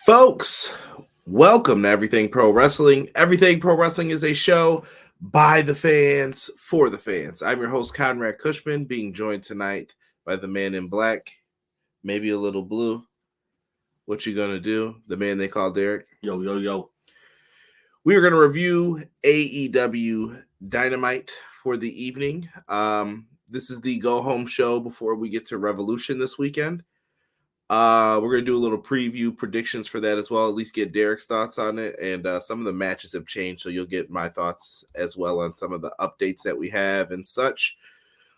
Folks, welcome to Everything Pro Wrestling. Everything Pro Wrestling is a show by the fans, for the fans. I'm your host, Conrad Cushman, being joined tonight by the man in black, maybe a little blue. What you gonna do? The man they call Derek. Yo, yo, yo. We are going to review AEW Dynamite for the evening. This is the go-home show before we get to Revolution this weekend. We're going to do a little preview predictions for that as well, at least get Derek's thoughts on it. And some of the matches have changed, so you'll get my thoughts as well on some of the updates that we have and such.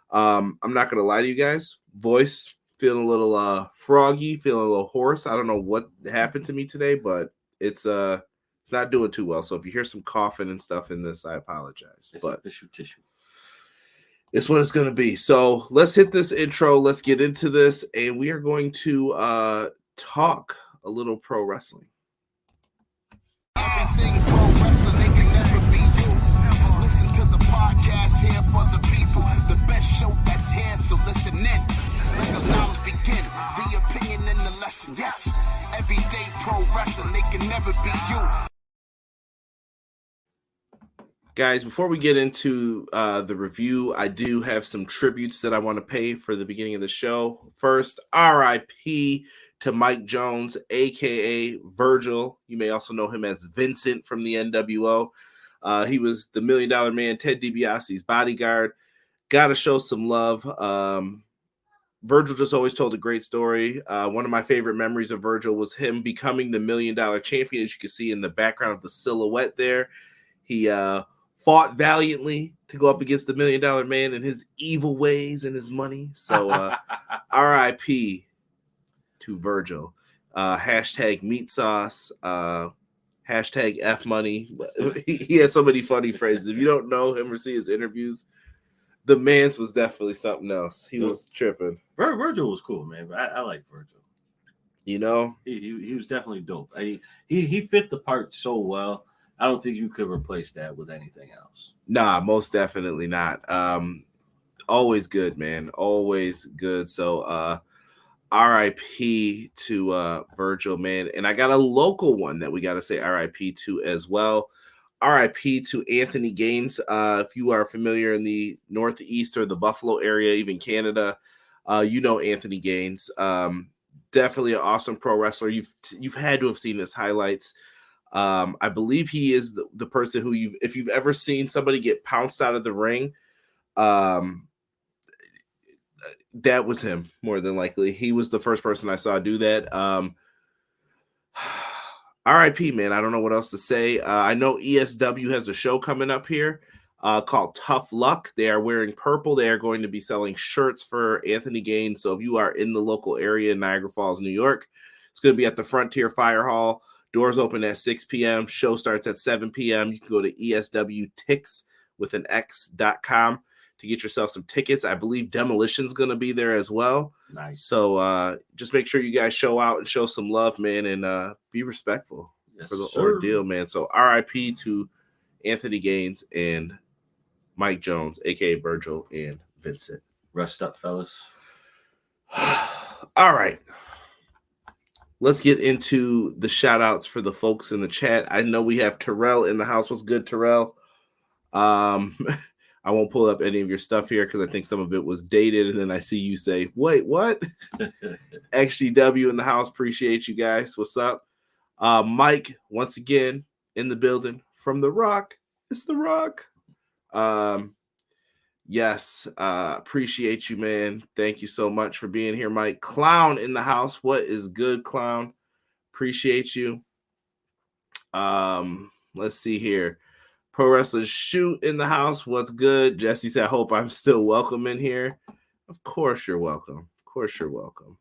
I'm not going to lie to you guys. Voice feeling a little froggy, feeling a little hoarse. I don't know what happened to me today, but it's not doing too well. So if you hear some coughing and stuff in this, I apologize. It's but tissue. It's what it's going to be. So let's hit this intro. Let's get into this. And we are going to talk a little pro wrestling. Everything pro wrestling, they can never be you. Listen to the podcast here for the people. The best show that's here, so listen in. Let the knowledge begin. The opinion and the lesson. Yes, everyday pro wrestling, they can never be you. Guys, before we get into the review, I do have some tributes that I want to pay for the beginning of the show. First, RIP to Mike Jones, a.k.a. Virgil. You may also know him as Vincent from the NWO. He was the $1 Million Man, Ted DiBiase's bodyguard. Got to show some love. Virgil just always told a great story. One of my favorite memories of Virgil was him becoming the $1 Million champion, as you can see in the background of the silhouette there. He fought valiantly to go up against the $1 Million Man and his evil ways and his money. So RIP to Virgil. Hashtag meat sauce. Hashtag F money. He has so many funny phrases. If you don't know him or see his interviews, the man's was definitely something else. He was tripping. Virgil was cool, man. I like Virgil. You know? He was definitely dope. He fit the part so well. I don't think you could replace that with anything else. Nah, most definitely not. Always good, man. Always good. So RIP to Virgil, man. And I got a local one that we got to say RIP to as well. RIP to Anthony Gaines. If you are familiar in the Northeast or the Buffalo area, even Canada, you know Anthony Gaines. Definitely an awesome pro wrestler. You've had to have seen his highlights. I believe he is the person who if you've ever seen somebody get pounced out of the ring, that was him more than likely. He was the first person I saw do that. RIP, man. I don't know what else to say. I know ESW has a show coming up here called Tough Luck. They are wearing purple. They are going to be selling shirts for Anthony Gaines. So if you are in the local area in Niagara Falls, New York, it's going to be at the Frontier Fire Hall. Doors open at 6 p.m. Show starts at 7 p.m. You can go to eswtix.com to get yourself some tickets. I believe Demolition's going to be there as well. Nice. So just make sure you guys show out and show some love, man, and be respectful for the ordeal, man. So RIP to Anthony Gaines and Mike Jones, a.k.a. Virgil and Vincent. Rest up, fellas. All right. Let's get into the shout outs for the folks in the chat. I know we have Terrell in the house. What's good, Terrell? I won't pull up any of your stuff here because I think some of it was dated. And then I see you say, wait, what? XGW in the house. Appreciate you guys. What's up? Mike, once again, in the building from The Rock. It's The Rock. Yes, appreciate you, man. Thank you so much for being here, Mike. Clown in the house. What is good, Clown? Appreciate you. Let's see here. Pro Wrestlers Shoot in the house. What's good? Jesse said, I hope I'm still welcome in here. Of course you're welcome. Of course you're welcome.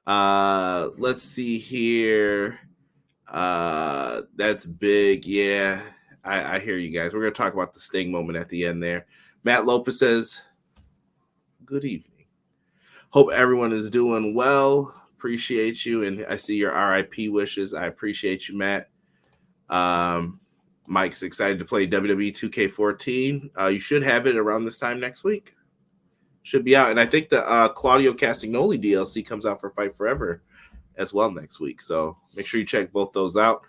Let's see here. That's big. Yeah, I hear you guys. We're going to talk about the Sting moment at the end there. Matt Lopez says, good evening. Hope everyone is doing well. Appreciate you. And I see your RIP wishes. I appreciate you, Matt. Mike's excited to play WWE 2K14. You should have it around this time next week. Should be out. And I think the Claudio Castagnoli DLC comes out for Fight Forever as well next week. So make sure you check both those out.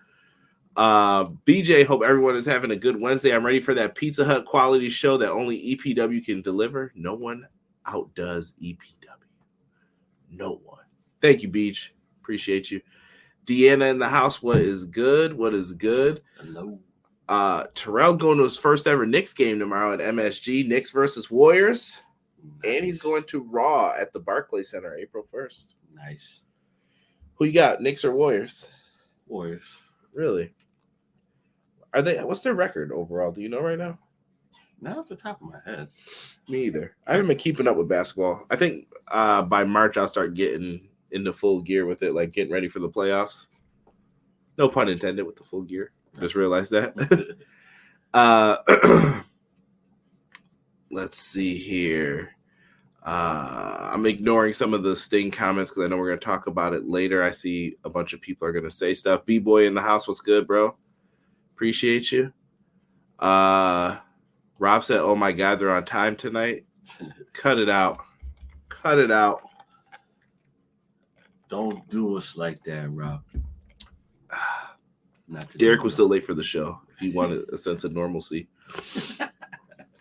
BJ, hope everyone is having a good Wednesday. I'm ready for that Pizza Hut quality show that only EPW can deliver. No one outdoes EPW. No one. Thank you, Beach. Appreciate you. Deanna in the house. What is good? What is good? Hello. Terrell going to his first ever Knicks game tomorrow at MSG. Knicks versus Warriors. Nice. And he's going to Raw at the Barclays Center April 1st. Nice. Who you got? Knicks or Warriors? Warriors. Really? Are they? What's their record overall? Do you know right now? Not off the top of my head. Me either. I haven't been keeping up with basketball. I think by March I'll start getting into full gear with it, like getting ready for the playoffs. No pun intended with the full gear. Just realized that. Let's see here. I'm ignoring some of the Sting comments because I know we're going to talk about it later. I see a bunch of people are going to say stuff. B-Boy in the house, what's good, bro? Appreciate you. Rob said, oh my God, they're on time tonight. Cut it out. Cut it out. Don't do us like that, Rob. Derek was still late for the show. If you wanted a sense of normalcy.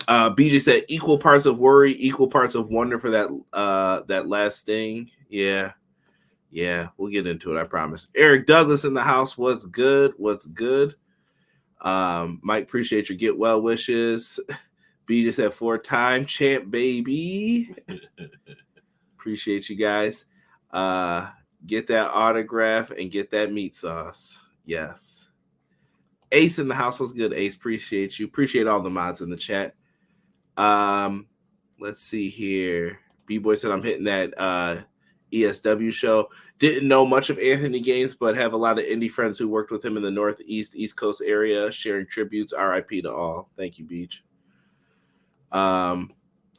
BJ said equal parts of worry, equal parts of wonder for that last thing. Yeah, we'll get into it. I promise. Eric Douglas in the house. What's good? What's good? Mike, appreciate your get well wishes. BJ said 4-time champ, baby. Appreciate you guys. Get that autograph and get that meat sauce. Yes. Ace in the house. Was good. Ace, appreciate you. Appreciate all the mods in the chat. Let's see here. B-Boy said I'm hitting that ESW show. Didn't know much of Anthony Gaines, but have a lot of indie friends who worked with him in the Northeast, East Coast area, sharing tributes. RIP to all. Thank you, Beach.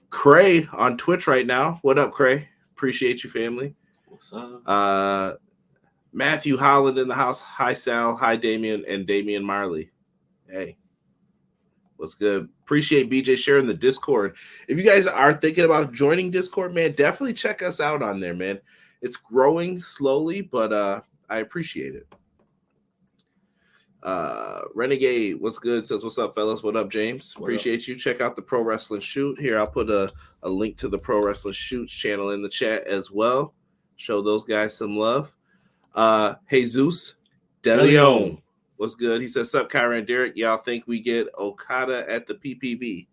Cray on Twitch right now. What up, Cray? Appreciate you, family. What's up? Matthew Holland in the house. Hi, Sal. Hi, Damian and Damian Marley. Hey. What's good? Appreciate BJ sharing the Discord. If you guys are thinking about joining Discord, man, definitely check us out on there, man. It's growing slowly, but I appreciate it. Renegade, what's good? Says, what's up, fellas? What up, James? Appreciate you. Check out the Pro Wrestling Shoot. Here, I'll put a link to the Pro Wrestling Shoots channel in the chat as well. Show those guys some love. Jesus DeLeon. What's good? He says, sup, Kyra and Derek. Y'all think we get Okada at the PPV?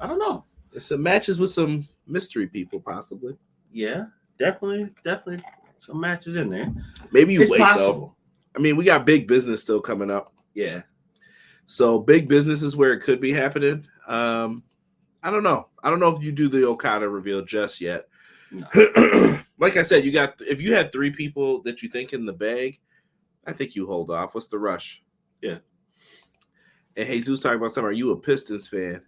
I don't know. There's some matches with some mystery people, possibly. Yeah, definitely some matches in there. Maybe you it's wait, possible. though. I mean, we got big business still coming up. Yeah. So big business is where it could be happening. I don't know. I don't know if you do the Okada reveal just yet. No. Like I said, if you had 3 people that you think in the bag, I think you hold off. What's the rush? Yeah. And Jesus talking about something. Are you a Pistons fan?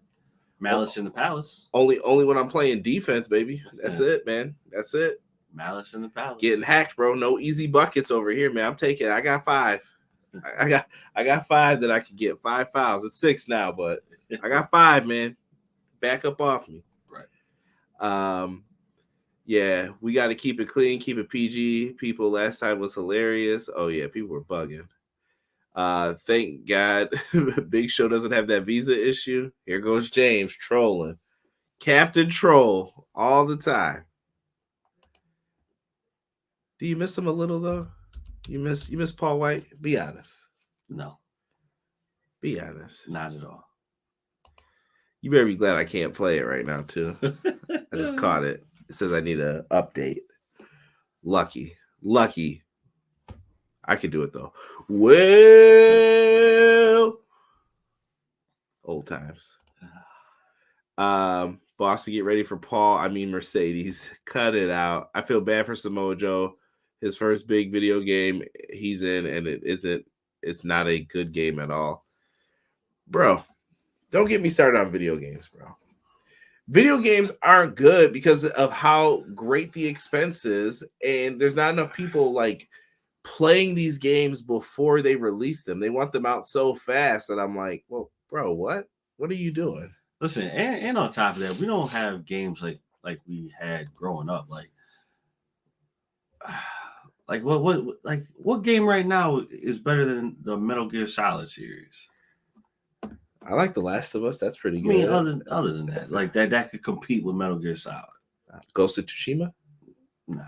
Malice in the Palace. Only when I'm playing defense, baby. That's it, man. That's it. Malice in the Palace. Getting hacked, bro. No easy buckets over here, man. I'm taking it. I got 5. I got 5 that I could get 5 fouls. It's 6 now, but I got 5, man. Back up off me. Right. Yeah, we got to keep it clean, keep it PG. People last time was hilarious. Oh yeah, people were bugging. Thank God Big Show doesn't have that visa issue. Here goes James trolling. Captain Troll all the time. Do you miss him a little though? You miss Paul White? Be honest. No. Be honest. Not at all. You better be glad I can't play it right now too. I just caught it. It says I need an update. Lucky. I can do it though. Well, old times. Boss, to get ready for Paul. I mean Mercedes. Cut it out. I feel bad for Samoa Joe. His first big video game he's in, and it's not a good game at all. Bro, don't get me started on video games, bro. Video games aren't good because of how great the expense is, and there's not enough people like playing these games before they release them. They want them out so fast that I'm like, well, bro, what are you doing? Listen, and on top of that, we don't have games like we had growing up. Like Like what game right now is better than the Metal Gear Solid series? I like The Last of Us. That's pretty I good. mean, other than that, like that could compete with Metal Gear Solid. Ghost of Tsushima? Nah.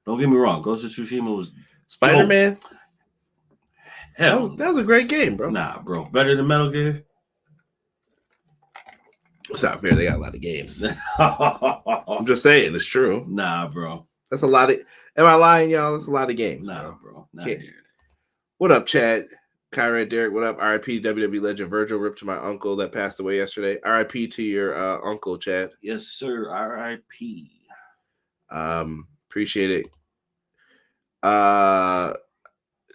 Don't get me wrong. Ghost of Tsushima was Spider-Man? hell. That was a great game, bro. Nah, bro. Better than Metal Gear? It's not fair. They got a lot of games. I'm just saying. It's true. Nah, bro. That's a lot of... Am I lying, y'all? That's a lot of games. Nah, bro. Not Can't. here. What up, Chad? Kyrie, Derek, what up? RIP WWE legend Virgil ripped to my uncle that passed away yesterday. RIP to your uncle, Chad. Yes, sir. RIP. Appreciate it.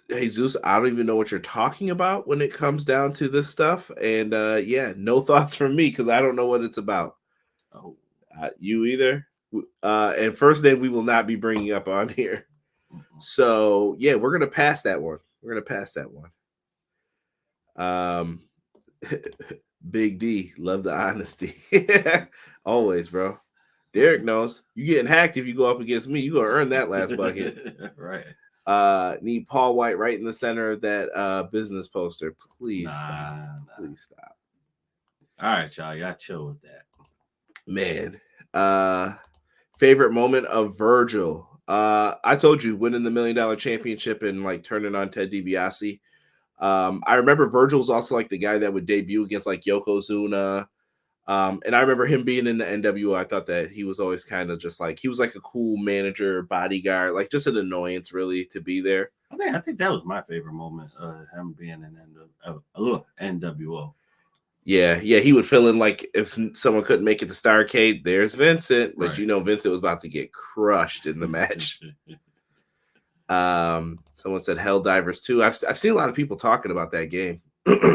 Jesus, I don't even know what you're talking about when it comes down to this stuff. And yeah, no thoughts from me because I don't know what it's about. Oh, you either. And first name we will not be bringing up on here. mm-hmm. So yeah, we're gonna pass that one. Big D, love the honesty. Always, bro. Derek knows you getting hacked if you go up against me. You gonna earn that last bucket. Right. Need Paul White right in the center of that business poster. Please stop. Please stop. All right, y'all chill with that. Man. Favorite moment of Virgil. I told you winning the $1 Million Championship and like turning on Ted DiBiase. I remember Virgil was also like the guy that would debut against like Yokozuna. And I remember him being in the NWO. I thought that he was always kind of just like, he was like a cool manager, bodyguard, like just an annoyance really to be there. I think that was my favorite moment, him being in NWO. Yeah, he would fill in like if someone couldn't make it to Starrcade, there's Vincent, but right. You know Vincent was about to get crushed in the match. Someone said Helldivers 2. I've seen a lot of people talking about that game,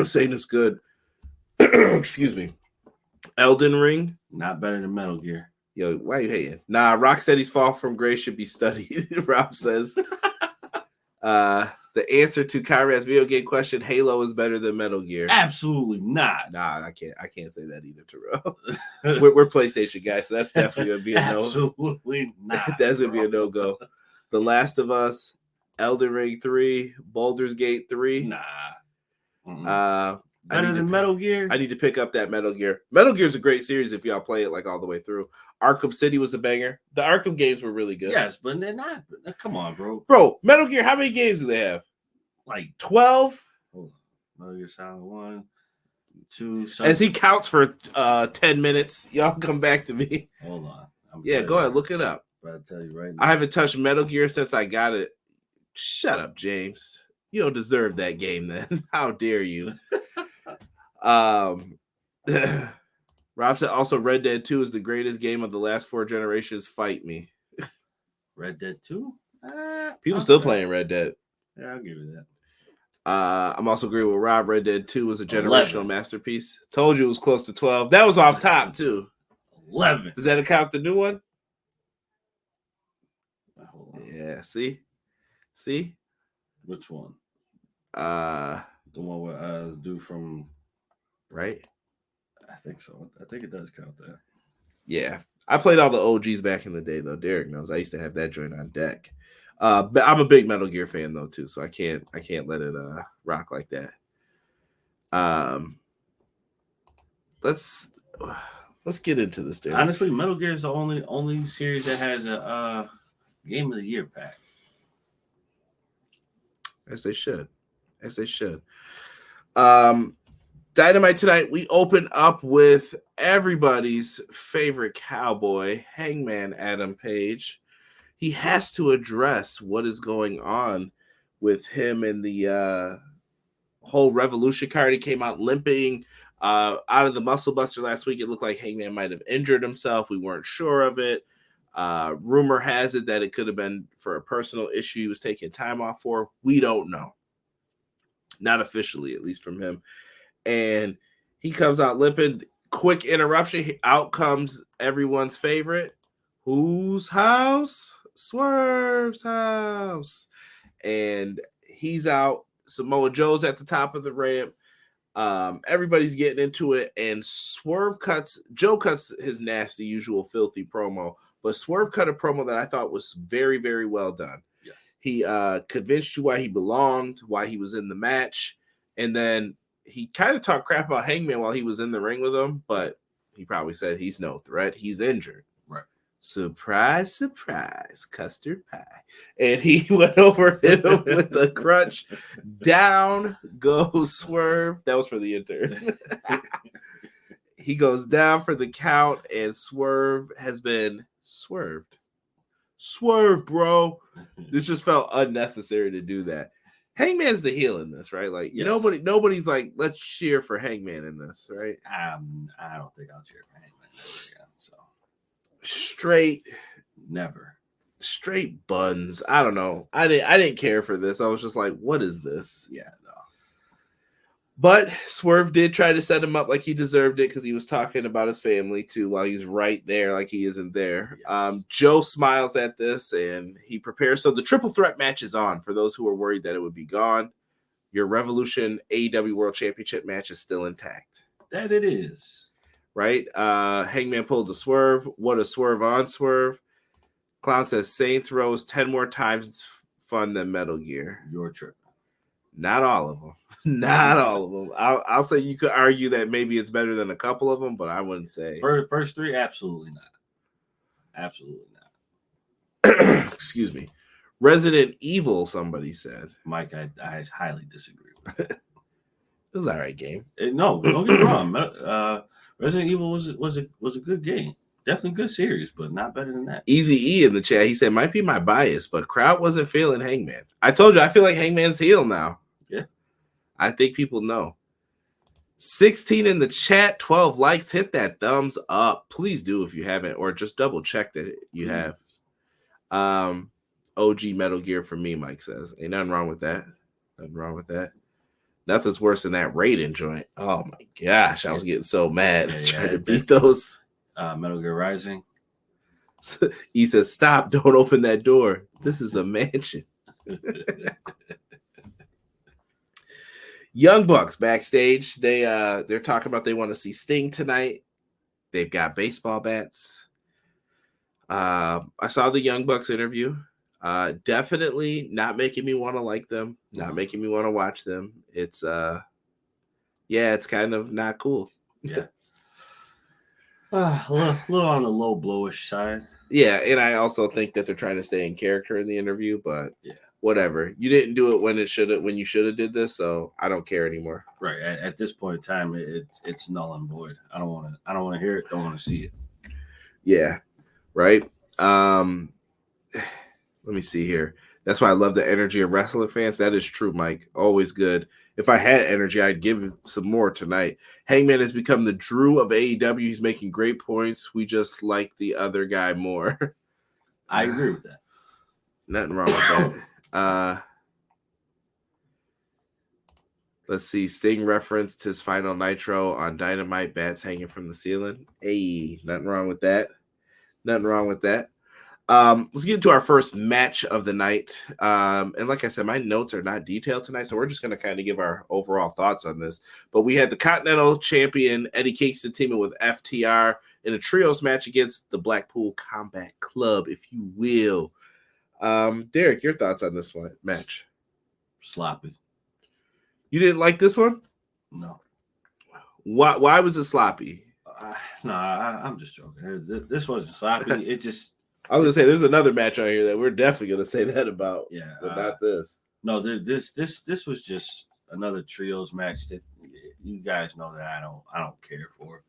saying it's good. Excuse me. Elden Ring, not better than Metal Gear. Yo, why are you hating? Nah, Rocksteady's Fall from Grace should be studied. Rob says. The answer to Kyra's video game question: Halo is better than Metal Gear. Absolutely not. Nah, I can't say that either, Terrell. we're PlayStation guys, so that's definitely gonna be a no. Absolutely not. That's gonna be a no-go. The Last of Us, Elden Ring 3, Baldur's Gate 3. Nah. Mm-mm. Better than Metal Gear? I need to pick up that Metal Gear. Metal Gear is a great series if y'all play it like all the way through. Arkham City was a banger. The Arkham games were really good. Yes, but they're not. Come on, bro. Bro, Metal Gear, how many games do they have? Like 12? Metal Gear Solid 1, 2. As he counts for 10 minutes, y'all come back to me. Hold on. Go ahead, look it up. But I'll tell you right now. I haven't touched Metal Gear since I got it. Shut up, James. You don't deserve that game then. How dare you? Rob said also Red Dead 2 is the greatest game of the last 4 generations. Fight me. Red Dead 2? People still playing Red Dead. Yeah, I'll give you that. I'm also agreeing with Rob. Red Dead 2 was a generational 11. masterpiece. Told you it was close to 12. That was off top too. 11. Does that account the new one? Hold on. Yeah. See. Which one? The one with dude from. Right. I think so. I think it does count that. Yeah. I played all the OGs back in the day, though. Derek knows I used to have that joint on deck. But I'm a big Metal Gear fan though too, so I can't let it rock like that. Let's get into this, Derek. Honestly, Metal Gear is the only series that has a Game of the Year pack. As they should. Dynamite tonight, we open up with everybody's favorite cowboy, Hangman Adam Page. He has to address what is going on with him and the whole Revolution card. He came out limping out of the Muscle Buster last week. It looked like Hangman might have injured himself. We weren't sure of it. Rumor has it that it could have been for a personal issue he was taking time off for. We don't know. Not officially, at least from him. And he comes out limping. Quick interruption. Out comes everyone's favorite. Whose house? Swerve's house. And he's out. Samoa Joe's at the top of the ramp. Everybody's getting into it. And Joe cuts his nasty, usual filthy promo. But Swerve cut a promo that I thought was very, very well done. Yes. He convinced you why he belonged, why he was in the match, and then he kind of talked crap about Hangman while he was in the ring with him, but he probably said he's no threat. He's injured. Right. Surprise, surprise, custard pie. And he went over hit him with a crutch. Down goes Swerve. That was for the intern. He goes down for the count, and Swerve has been swerved. Swerve, bro. This just felt unnecessary to do that. Hangman's the heel in this, right? Like Yes. nobody's like, let's cheer for Hangman in this, right? I don't think I'll cheer for Hangman ever again. So never. Straight buns. I don't know. I didn't care for this. I was just like, what is this? Yeah, no. But Swerve did try to set him up like he deserved it because he was talking about his family too while he's right there, like he isn't there. Yes. Joe smiles at this and he prepares. So the triple threat match is on for those who were worried that it would be gone. Your Revolution AEW World Championship match is still intact. That it is. Right? Hangman pulled a Swerve. What a swerve on Swerve. Clown says Saints Rose 10 more times fun than Metal Gear. Your trip. Not all of them. Not all of them. I'll say you could argue that maybe it's better than a couple of them, but I wouldn't say. First three, absolutely not. Absolutely not. Excuse me. Resident Evil, somebody said. Mike, I highly disagree with that. It was all right game. No, don't get me wrong. Resident Evil was a good game. Definitely good series, but not better than that. Easy E in the chat, he said, might be my bias, but crowd wasn't feeling Hangman. I told you, I feel like Hangman's heel now. Yeah. I think people know. 16 in the chat, 12 likes. Hit that thumbs up. Please do if you haven't, or just double check that you have. OG Metal Gear for me, Mike says. Ain't nothing wrong with that. Nothing wrong with that. Nothing's worse than that Raiden joint. Oh my gosh, I was getting so mad trying to beat those. Metal Gear Rising. He says, stop, don't open that door. This is a mansion. Young Bucks backstage. They're talking about they want to see Sting tonight. They've got baseball bats. I saw the Young Bucks interview. Definitely not making me want to like them, not making me want to watch them. It's it's kind of not cool. Yeah. A little on the low blowish side. Yeah, and I also think that they're trying to stay in character in the interview, but yeah, whatever. You didn't do it when you should have did this, so I don't care anymore. Right. At this point in time, it's null and void. I don't want to hear it. Don't want to see it. Yeah. Right. Let me see here. That's why I love the energy of wrestling fans. That is true, Mike. Always good. If I had energy, I'd give it some more tonight. Hangman has become the Drew of AEW. He's making great points. We just like the other guy more. I agree with that. Nothing wrong with that. Let's see. Sting referenced his final Nitro on Dynamite, bats hanging from the ceiling. Hey, nothing wrong with that. Nothing wrong with that. Let's get into our first match of the night. And like I said, my notes are not detailed tonight, so we're just going to kind of give our overall thoughts on this. But we had the Continental Champion Eddie Kingston teaming with FTR in a trios match against the Blackpool Combat Club, if you will. Derek, your thoughts on this one match? Sloppy. You didn't like this one? No. Why was it sloppy? No, I'm just joking. This wasn't sloppy. It just. I was gonna say there's another match on here that we're definitely gonna say that about. Yeah, but not this. No, this was just another trios match that you guys know that I don't care for.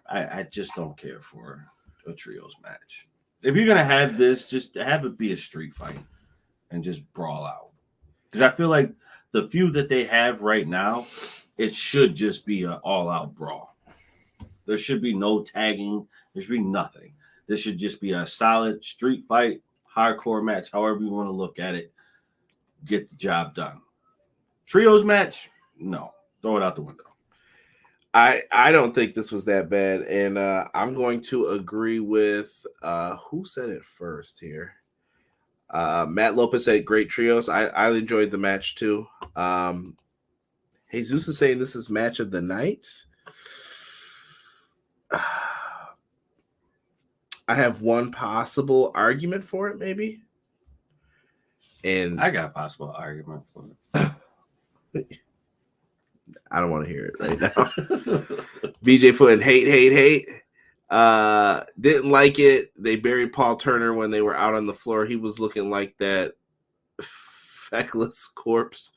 I just don't care for a trios match. If you're gonna have this, just have it be a street fight and just brawl out. Because I feel like the feud that they have right now, it should just be an all-out brawl. There should be no tagging. There should be nothing. This should just be a solid street fight, hardcore match, however you want to look at it. Get the job done. Trios match? No. Throw it out the window. I don't think this was that bad. And I'm going to agree with who said it first here. Matt Lopez said great trios. I enjoyed the match too. Jesus is saying this is match of the night. I have one possible argument for it, maybe. And I got a possible argument for it. I don't want to hear it right now. BJ putting hate. Didn't like it. They buried Paul Turner when they were out on the floor. He was looking like that feckless corpse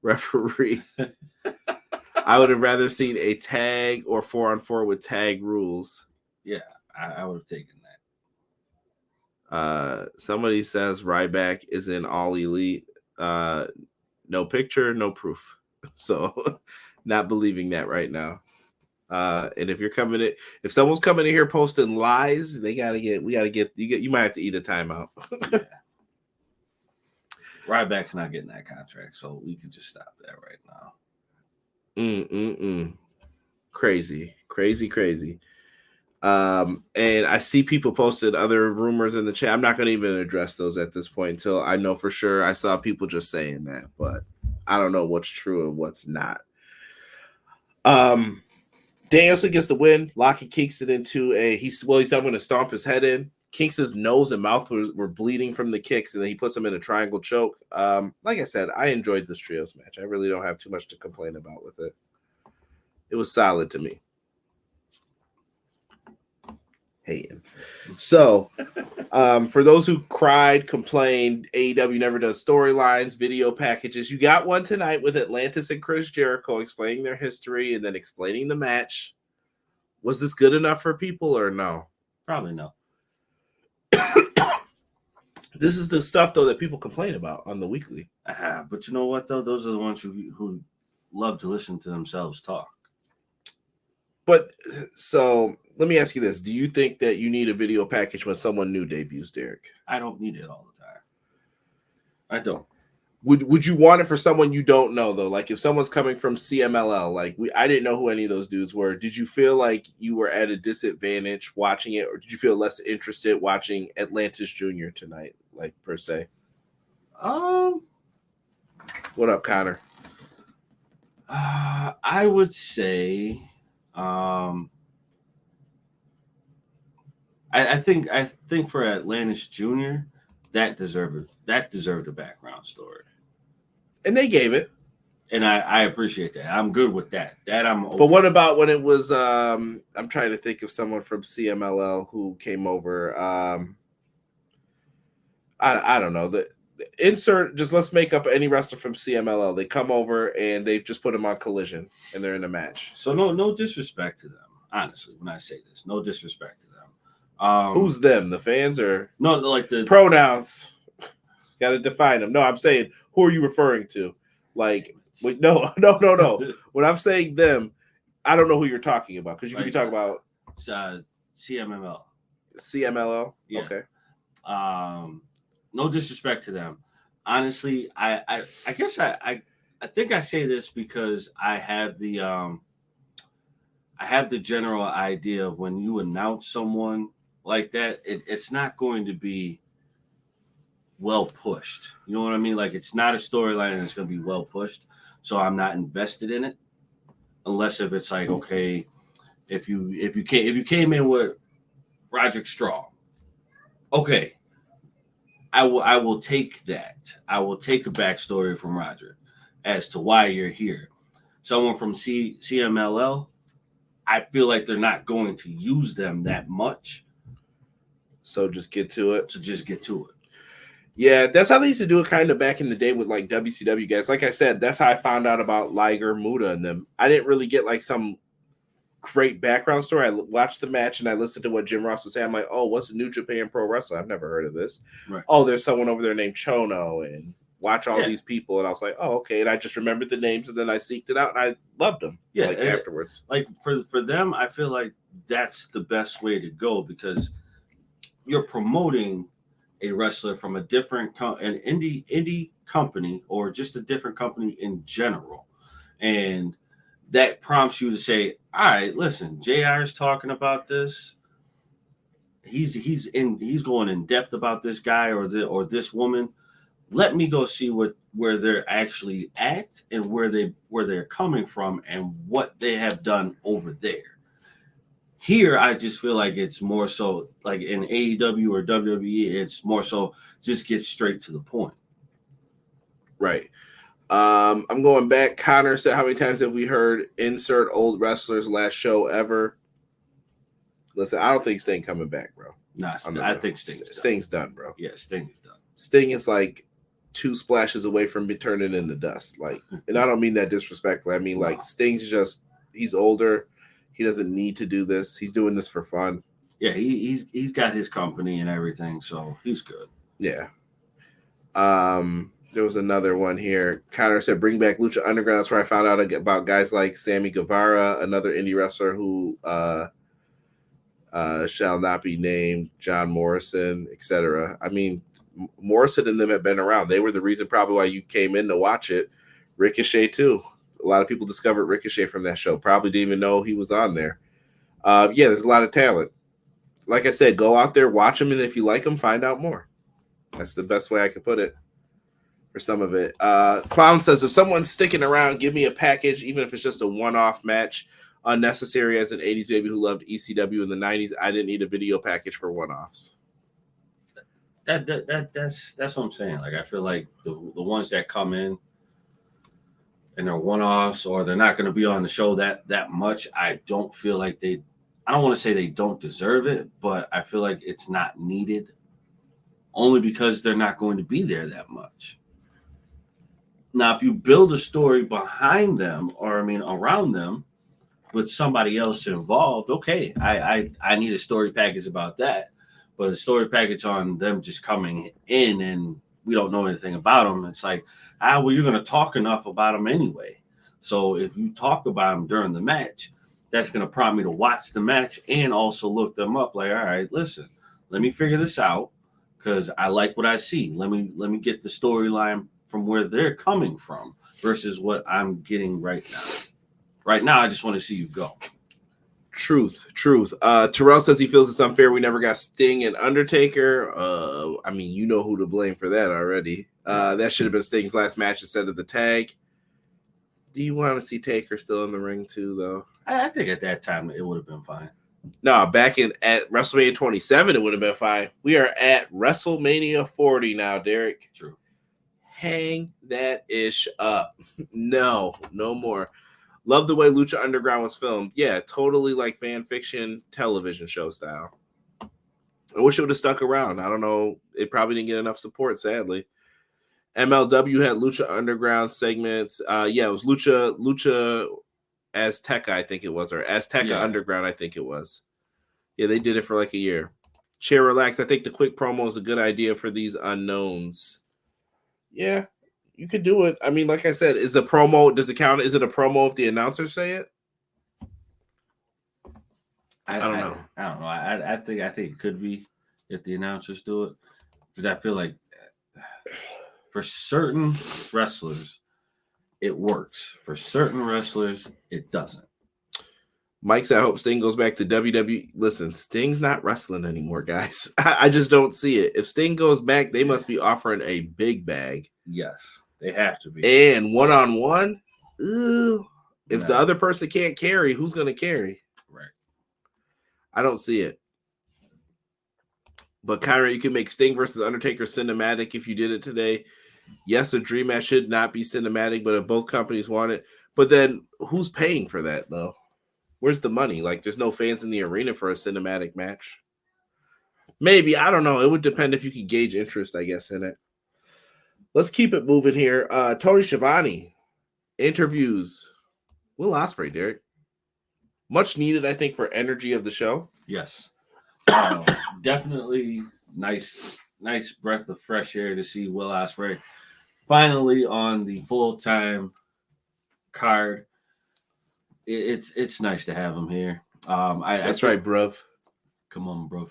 referee. I would have rather seen a tag or 4-on-4 with tag rules. Yeah, I would have taken that. Somebody says Ryback is in All Elite. No picture, no proof. So not believing that right now. And if someone's coming in here posting lies, you might have to eat a timeout. Yeah. Ryback's not getting that contract, so we can just stop that right now. Crazy. And I see people posted other rumors in the chat. I'm not going to even address those at this point until I know for sure. I saw people just saying that, but I don't know what's true and what's not. Danielson gets the win, locking Kingston into he said I'm going to stomp his head in. Kingston's nose and mouth were bleeding from the kicks, and then he puts him in a triangle choke. Like I said, I enjoyed this trios match. I really don't have too much to complain about with it. It was solid to me. Hating. So, for those who cried, complained, AEW never does storylines, video packages. You got one tonight with Atlantis and Chris Jericho explaining their history and then explaining the match. Was this good enough for people or no? Probably no. This is the stuff, though, that people complain about on the weekly. But you know what, though? Those are the ones who love to listen to themselves talk. But, so, let me ask you this. Do you think that you need a video package when someone new debuts, Derek? I don't need it all the time. I don't. Would you want it for someone you don't know, though? Like, if someone's coming from CMLL, like, I didn't know who any of those dudes were. Did you feel like you were at a disadvantage watching it, or did you feel less interested watching Atlantis Jr. tonight, like, per se? What up, Connor? I would say, I think for Atlantis Jr., that deserved a background story. And they gave it. And I appreciate that. I'm good with that. That I'm okay. But what about when it was I'm trying to think of someone from CMLL who came over. I don't know. The insert, just let's make up any wrestler from CMLL. They come over and they just put them on Collision and they're in a match. So no disrespect to them. Honestly, when I say this, no disrespect to them. Who's them? The fans or no? Like the pronouns. Got to define them. No, I'm saying, who are you referring to? Like, wait, no. When I'm saying them, I don't know who you're talking about because you could be talking about CMLL. CMLL. Yeah. Okay. No disrespect to them. Honestly, I guess I think I say this because I have the general idea of when you announce someone like that, it's not going to be well pushed. You know what I mean? Like, it's not a storyline and it's going to be well pushed. So I'm not invested in it unless if it's like, okay, if you came in with Roderick Strong, okay, I will take that. I will take a backstory from Roderick as to why you're here. Someone from CMLL, I feel like they're not going to use them that much. So just get to it. Yeah, that's how they used to do it kind of back in the day with like WCW guys. Like I said, that's how I found out about Liger, Muta, and them. I didn't really get like some great background story. I watched the match and I listened to what Jim Ross was saying. I'm like, oh, what's New Japan Pro Wrestling? I've never heard of this. Right. Oh, there's someone over there named Chono and watch all these people. And I was like, oh, okay. And I just remembered the names and then I seeked it out and I loved them. Yeah, like afterwards. Like for them, I feel like that's the best way to go because you're promoting a wrestler from a different an indie company or just a different company in general. And that prompts you to say, all right, listen, JR is talking about this. He's going in depth about this guy or this woman. Let me go see where they're actually at and where they're coming from and what they have done over there. Here, I just feel like it's more so like in AEW or WWE, it's more so just get straight to the point. Right. I'm going back. Connor said, how many times have we heard insert old wrestlers last show ever? Listen, I don't think Sting coming back, bro. Nah, I think Sting's done, bro. Yeah, Sting is done. Sting is like 2 splashes away from be turning into dust. Like, and I don't mean that disrespectfully. I mean, like, Sting's just, he's older. He doesn't need to do this. He's doing this for fun. Yeah, he's got his company and everything, so he's good. Yeah. There was another one here. Connor said, bring back Lucha Underground. That's where I found out about guys like Sammy Guevara, another indie wrestler who shall not be named, John Morrison, etc. I mean, Morrison and them have been around. They were the reason probably why you came in to watch it. Ricochet, too. A lot of people discovered Ricochet from that show. Probably didn't even know he was on there. Yeah, there's a lot of talent. Like I said, go out there, watch them, and if you like them, find out more. That's the best way I could put it. For some of it. Clown says, if someone's sticking around, give me a package, even if it's just a one-off match. Unnecessary as an 80s baby who loved ECW in the 90s. I didn't need a video package for one-offs. That's what I'm saying. Like, I feel like the ones that come in and they're one-offs or they're not going to be on the show that much, I don't feel like I don't want to say they don't deserve it, but I feel like it's not needed only because they're not going to be there that much. Now, if you build a story behind them or, around them with somebody else involved, okay, I need a story package about that. But a story package on them just coming in and we don't know anything about them, it's like, well, you're going to talk enough about them anyway. So if you talk about them during the match, that's going to prompt me to watch the match and also look them up. Like, all right, listen, let me figure this out because I like what I see. Let me get the storyline from where they're coming from versus what I'm getting right now. Right now, I just want to see you go. Truth. Terrell says he feels it's unfair we never got Sting and Undertaker. You know who to blame for that already. That should have been Sting's last match instead of the tag. Do you want to see Taker still in the ring too, though? I think at that time it would have been fine. No, back at WrestleMania 27, it would have been fine. We are at WrestleMania 40 now, Derek. True. Hang that ish up. No more. Love the way Lucha Underground was filmed. Yeah, totally like fan fiction television show style. I wish it would have stuck around. I don't know. It probably didn't get enough support, sadly. MLW had Lucha Underground segments. It was Lucha Azteca, I think it was, or Azteca Underground, I think it was. Yeah, they did it for like a year. Chair Relax. I think the quick promo is a good idea for these unknowns. Yeah, you could do it. I mean, like I said, does it count? Is it a promo if the announcers say it? I don't know. I don't know. I think it could be if the announcers do it. Because I feel like for certain wrestlers, it works. For certain wrestlers, it doesn't. Mike said, I hope Sting goes back to WWE. Listen, Sting's not wrestling anymore, guys. I just don't see it. If Sting goes back, they must be offering a big bag. Yes, they have to be. And one-on-one, if the other person can't carry, who's going to carry? Right. I don't see it. But Kyra, you can make Sting versus Undertaker cinematic if you did it today. Yes, a dream match should not be cinematic, but if both companies want it. But then who's paying for that, though? Where's the money? Like, there's no fans in the arena for a cinematic match. Maybe. I don't know. It would depend if you could gauge interest, I guess, in it. Let's keep it moving here. Tony Schiavone interviews Will Ospreay, Derek. Much needed, I think, for energy of the show. Yes. Definitely nice breath of fresh air to see Will Ospreay finally on the full-time card. It's nice to have him here. That's right, bruv. Come on, bruv.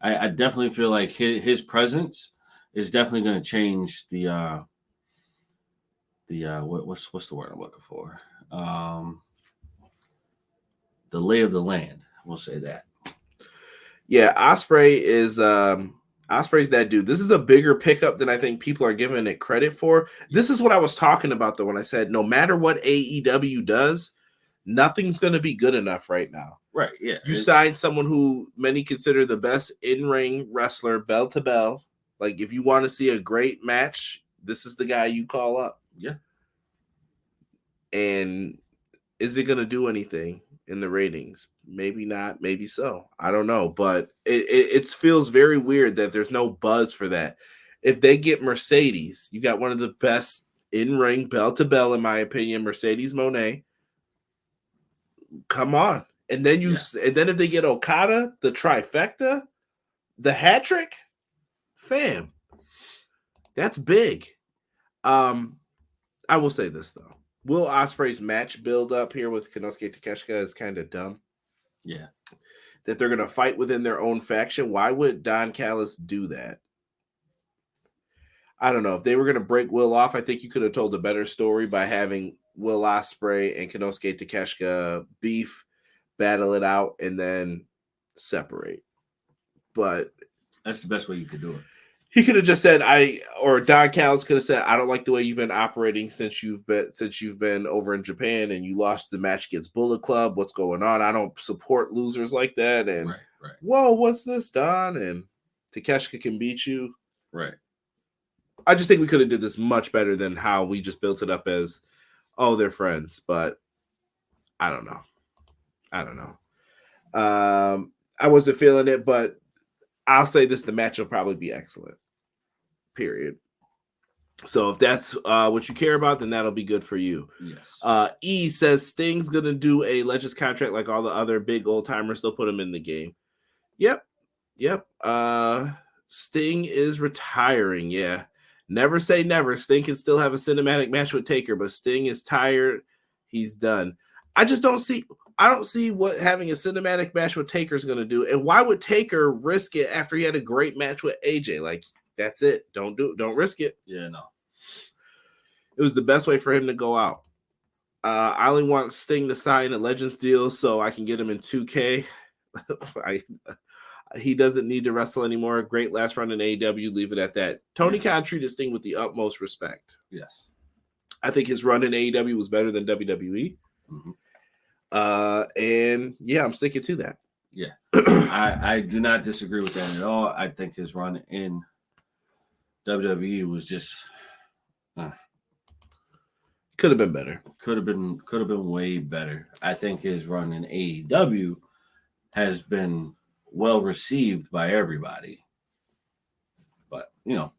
I definitely feel like his presence is definitely going to change the what's the word I'm looking for? The lay of the land. We'll say that. Yeah, Ospreay's that dude. This is a bigger pickup than I think people are giving it credit for. This is what I was talking about, though, when I said no matter what AEW does, nothing's going to be good enough right now. Right, yeah. You signed someone who many consider the best in-ring wrestler, bell to bell. Like, if you want to see a great match, this is the guy you call up. Yeah. And is it going to do anything in the ratings? Maybe not, maybe so. I don't know, but it feels very weird that there's no buzz for that. If they get Mercedes, you got one of the best in-ring bell to bell, in my opinion, Mercedes Moné. Come on. And then and then if they get Okada, the trifecta, the hat trick, fam, that's big. I will say this though. Will Ospreay's match build up here with Konosuke Takeshita is kind of dumb. Yeah. That they're going to fight within their own faction. Why would Don Callis do that? I don't know. If they were going to break Will off, I think you could have told a better story by having Will Ospreay and Konosuke Takeshita beef, battle it out, and then separate. But that's the best way you could do it. He could have just said, Don Callis could have said, I don't like the way you've been operating since you've been over in Japan and you lost the match against Bullet Club. What's going on? I don't support losers like that. And right. Whoa, what's this, Don? And Takeshita can beat you. Right. I just think we could have did this much better than how we just built it up as, oh, they're friends. But I don't know. I wasn't feeling it, but I'll say this, the match will probably be excellent. Period. So if that's what you care about, then that'll be good for you. Yes. E says Sting's going to do a Legends contract like all the other big old timers. They'll put him in the game. Yep. Sting is retiring. Yeah. Never say never. Sting can still have a cinematic match with Taker, but Sting is tired. He's done. I don't see what having a cinematic match with Taker is going to do. And why would Taker risk it after he had a great match with AJ? Like, that's it. Don't risk it. Yeah, no. It was the best way for him to go out. I only want Sting to sign a Legends deal so I can get him in 2K. He doesn't need to wrestle anymore. Great last run in AEW. Leave it at that. Tony Khan treated Sting with the utmost respect. Yes. I think his run in AEW was better than WWE. Mm-hmm. And yeah, I'm sticking to that. Yeah. I do not disagree with that at all. I think his run in WWE was just could have been better. Could have been way better. I think his run in AEW has been well received by everybody. But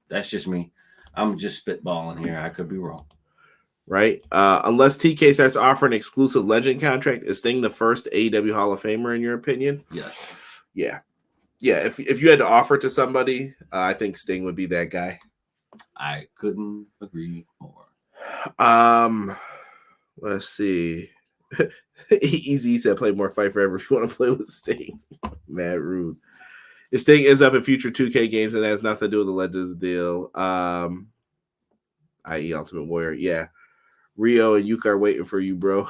that's just me. I'm just spitballing here. I could be wrong. Right? Unless TK starts offering exclusive Legend contract, is Sting the first AEW Hall of Famer in your opinion? Yes. Yeah. If you had to offer it to somebody, I think Sting would be that guy. I couldn't agree more. Let's see. Easy said, play more Fight Forever if you want to play with Sting. Mad rude. If Sting ends up in future 2K games and that has nothing to do with the Legends deal, i.e. Ultimate Warrior, yeah. Rio and Yuka are waiting for you, bro.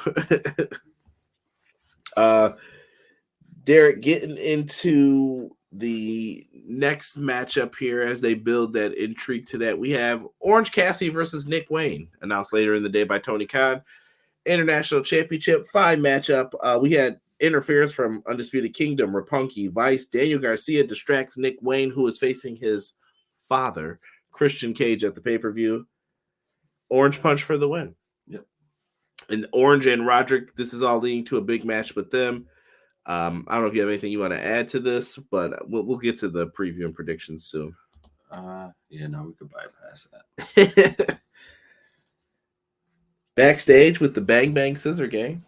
Derek, getting into the next matchup here as they build that intrigue to that, we have Orange Cassidy versus Nick Wayne, announced later in the day by Tony Khan. International Championship 5 matchup. We had interference from Undisputed Kingdom, Roppongi, Vice. Daniel Garcia distracts Nick Wayne, who is facing his father, Christian Cage, at the pay-per-view. Orange Punch for the win. Yep. And Orange and Roderick, this is all leading to a big match with them. I don't know if you have anything you want to add to this, but we'll get to the preview and predictions soon. We could bypass that. Backstage with the Bang Bang Scissor Gang.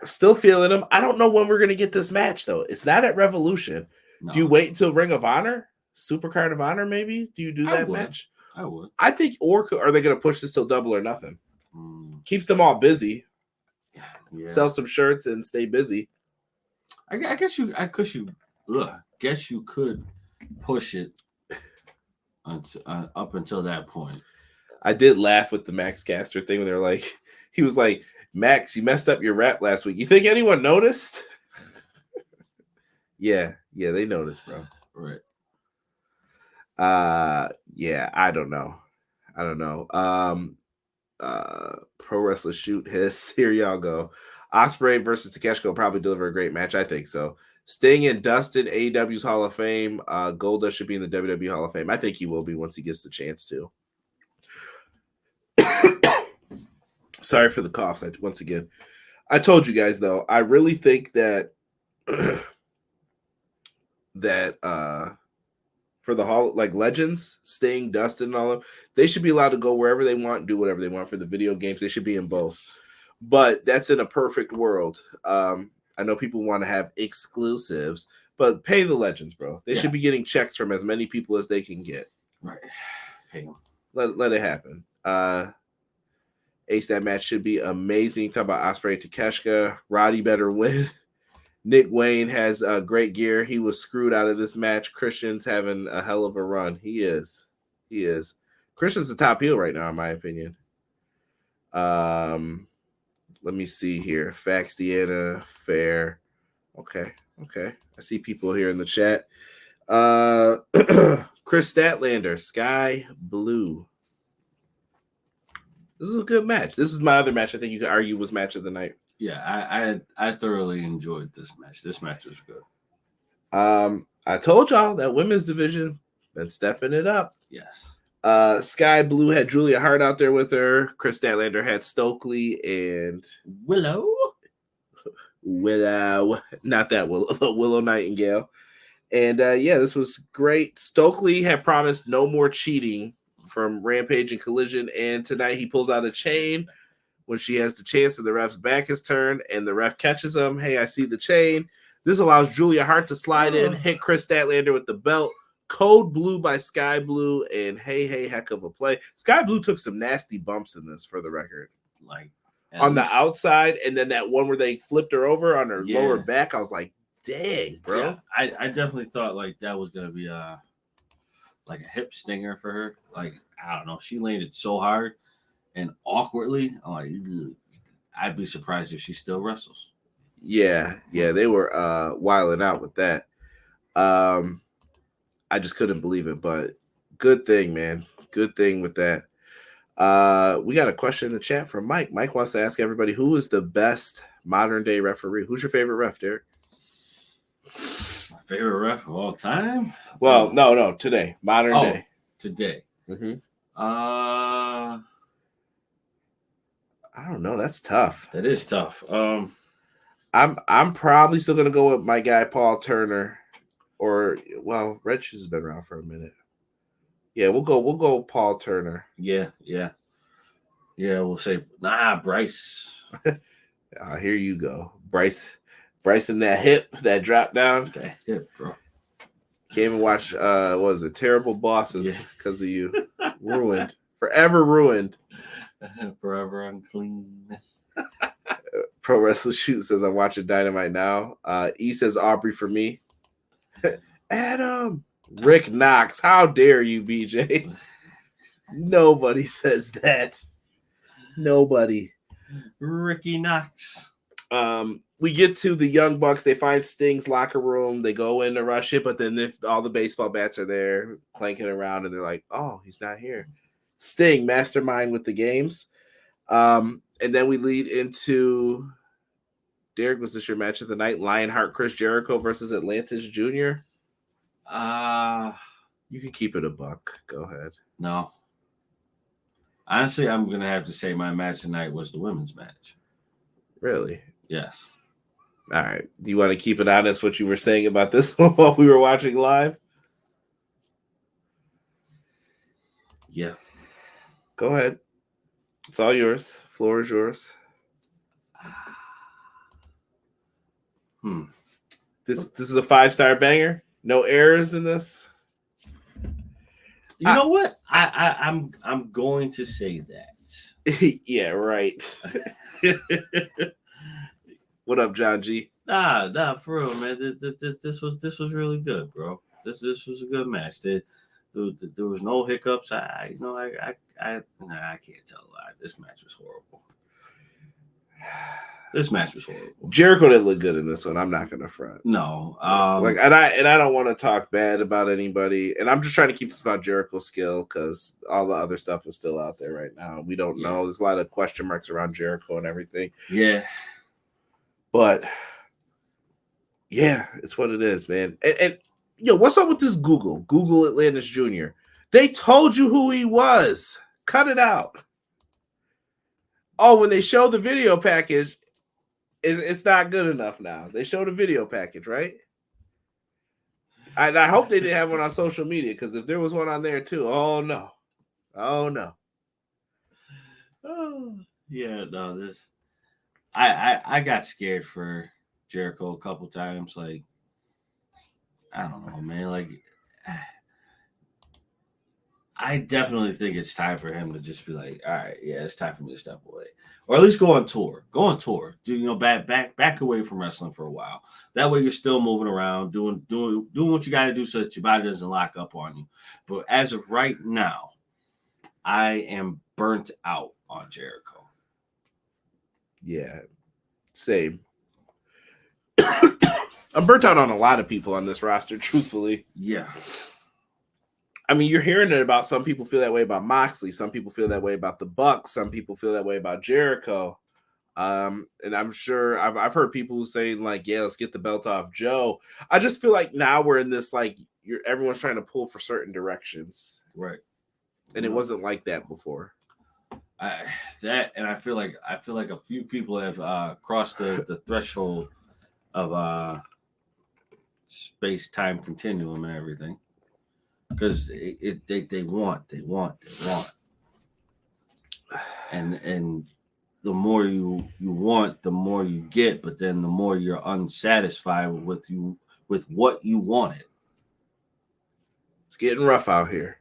Still feeling them. I don't know when we're going to get this match, though. It's not at Revolution. No. Do you wait until Ring of Honor? Supercard of Honor, maybe? Do you do that match? I would. I think, or are they going to push this till Double or Nothing? Keeps them all busy. Yeah. Sell some shirts and stay busy. I guess you could push it up until that point. I did laugh with the Max Caster thing when they're like, he was like, Max, you messed up your rap last week. You think anyone noticed? yeah, they noticed, bro. Right. Yeah, I don't know. Pro Wrestler Shoot his. Here y'all go. Ospreay versus Takeshita will probably deliver a great match. I think so. Sting and Dustin, AEW's Hall of Fame. Goldust should be in the WWE Hall of Fame. I think he will be once he gets the chance to. Sorry for the coughs. Once again, I told you guys though, I really think that for the Hall, like Legends, Sting, Dustin, and all of them, they should be allowed to go wherever they want, do whatever they want for the video games. They should be in both. But that's in a perfect world. I know people want to have exclusives, but pay the Legends, bro. They should be getting checks from as many people as they can get. Right. Pay them. Let it happen. Ace, that match should be amazing. Talk about Ospreay Takeshita. Roddy better win. Nick Wayne has great gear. He was screwed out of this match. Christian's having a hell of a run. He is. Christian's the top heel right now, in my opinion. Let me see here. Fax Deanna, fair. Okay. I see people here in the chat. Chris Statlander, Sky Blue. This is a good match. This is my other match. I think you could argue was match of the night. Yeah, I thoroughly enjoyed this match. This match was good. I told y'all that women's division been stepping it up. Yes. Sky Blue had Julia Hart out there with her. Chris Statlander had Stokely and Willow. Not that Willow Nightingale. And this was great. Stokely had promised no more cheating from Rampage and Collision, and tonight he pulls out a chain when she has the chance, and the ref's back is turned, and the ref catches him. Hey, I see the chain. This allows Julia Hart to slide in, hit Chris Statlander with the belt. Code Blue by Sky Blue, and hey, heck of a play. Sky Blue took some nasty bumps in this, for the record. Like on the outside, and then that one where they flipped her over on her lower back. I was like, dang, bro. Yeah, I definitely thought like that was gonna be like a hip stinger for her. Like, I don't know. She landed so hard and awkwardly. I'm like, ugh. I'd be surprised if she still wrestles. Yeah, they were wilding out with that. I just couldn't believe it, but good thing, man. Good thing with that. We got a question in the chat from Mike. Mike wants to ask everybody, who is the best modern day referee? Who's your favorite ref, Derek? My favorite ref of all time? Well, no, today. Modern day. Today. Mm-hmm. I don't know. That's tough. That is tough. I'm probably still gonna go with my guy Paul Turner. Or, well, Red Shoes has been around for a minute. Yeah, we'll go Paul Turner. Yeah, we'll say, Bryce. Here you go. Bryce in that hip, that drop down. That hip, bro. Can't even watch, what was it, Terrible Bosses because of you. Ruined. Forever ruined. Forever unclean. Pro Wrestler Shoot says, I'm watching Dynamite now. E says, Aubrey for me. Adam. Rick Knox. How dare you, BJ? Nobody says that. Nobody. Ricky Knox. We get to the Young Bucks. They find Sting's locker room. They go in to rush it, but then all the baseball bats are there clanking around, and they're like, oh, he's not here. Sting, mastermind with the games. And then we lead into, Derek, was this your match of the night? Lionheart Chris Jericho versus Atlantis Jr.? You can keep it a buck. Go ahead. No. Honestly, I'm going to have to say my match tonight was the women's match. Really? Yes. All right. Do you want to keep it honest what you were saying about this one while we were watching live? Yeah. Go ahead. It's all yours. Floor is yours. This is a 5-star banger. No errors in this. You know what? I'm going to say that. Yeah, right. What up, John G? Nah, for real, man. This was really good, bro. This was a good match. There was no hiccups. I can't tell a lie. This match was horrible. Jericho didn't look good in this one. I'm not gonna front. No, and I don't want to talk bad about anybody. And I'm just trying to keep this about Jericho's skill because all the other stuff is still out there right now. We don't know. There's a lot of question marks around Jericho and everything. Yeah, but yeah, it's what it is, man. And what's up with this Google Atlantis Jr.? They told you who he was. Cut it out. Oh, when they show the video package, it's not good enough now. They show the video package, right? I hope they didn't have one on social media, because if there was one on there too, oh no. Oh no. Oh, yeah, no, this I got scared for Jericho a couple times. Like, I don't know, man. Like, I definitely think it's time for him to just be like, all right, yeah, it's time for me to step away. Or at least go on tour. Go on tour. Do back away from wrestling for a while. That way you're still moving around, doing what you gotta do so that your body doesn't lock up on you. But as of right now, I am burnt out on Jericho. Yeah. Same. I'm burnt out on a lot of people on this roster, truthfully. Yeah. I mean, you're hearing it about some people feel that way about Moxley. Some people feel that way about the Bucks. Some people feel that way about Jericho. And I'm sure I've heard people saying, like, yeah, let's get the belt off Joe. I just feel like now we're in this, like, everyone's trying to pull for certain directions. Right. And it wasn't like that before. I feel like a few people have crossed the threshold of space-time continuum and everything. Because they want, and the more you want, the more you get, but then the more you're unsatisfied with what you wanted. It's getting rough out here.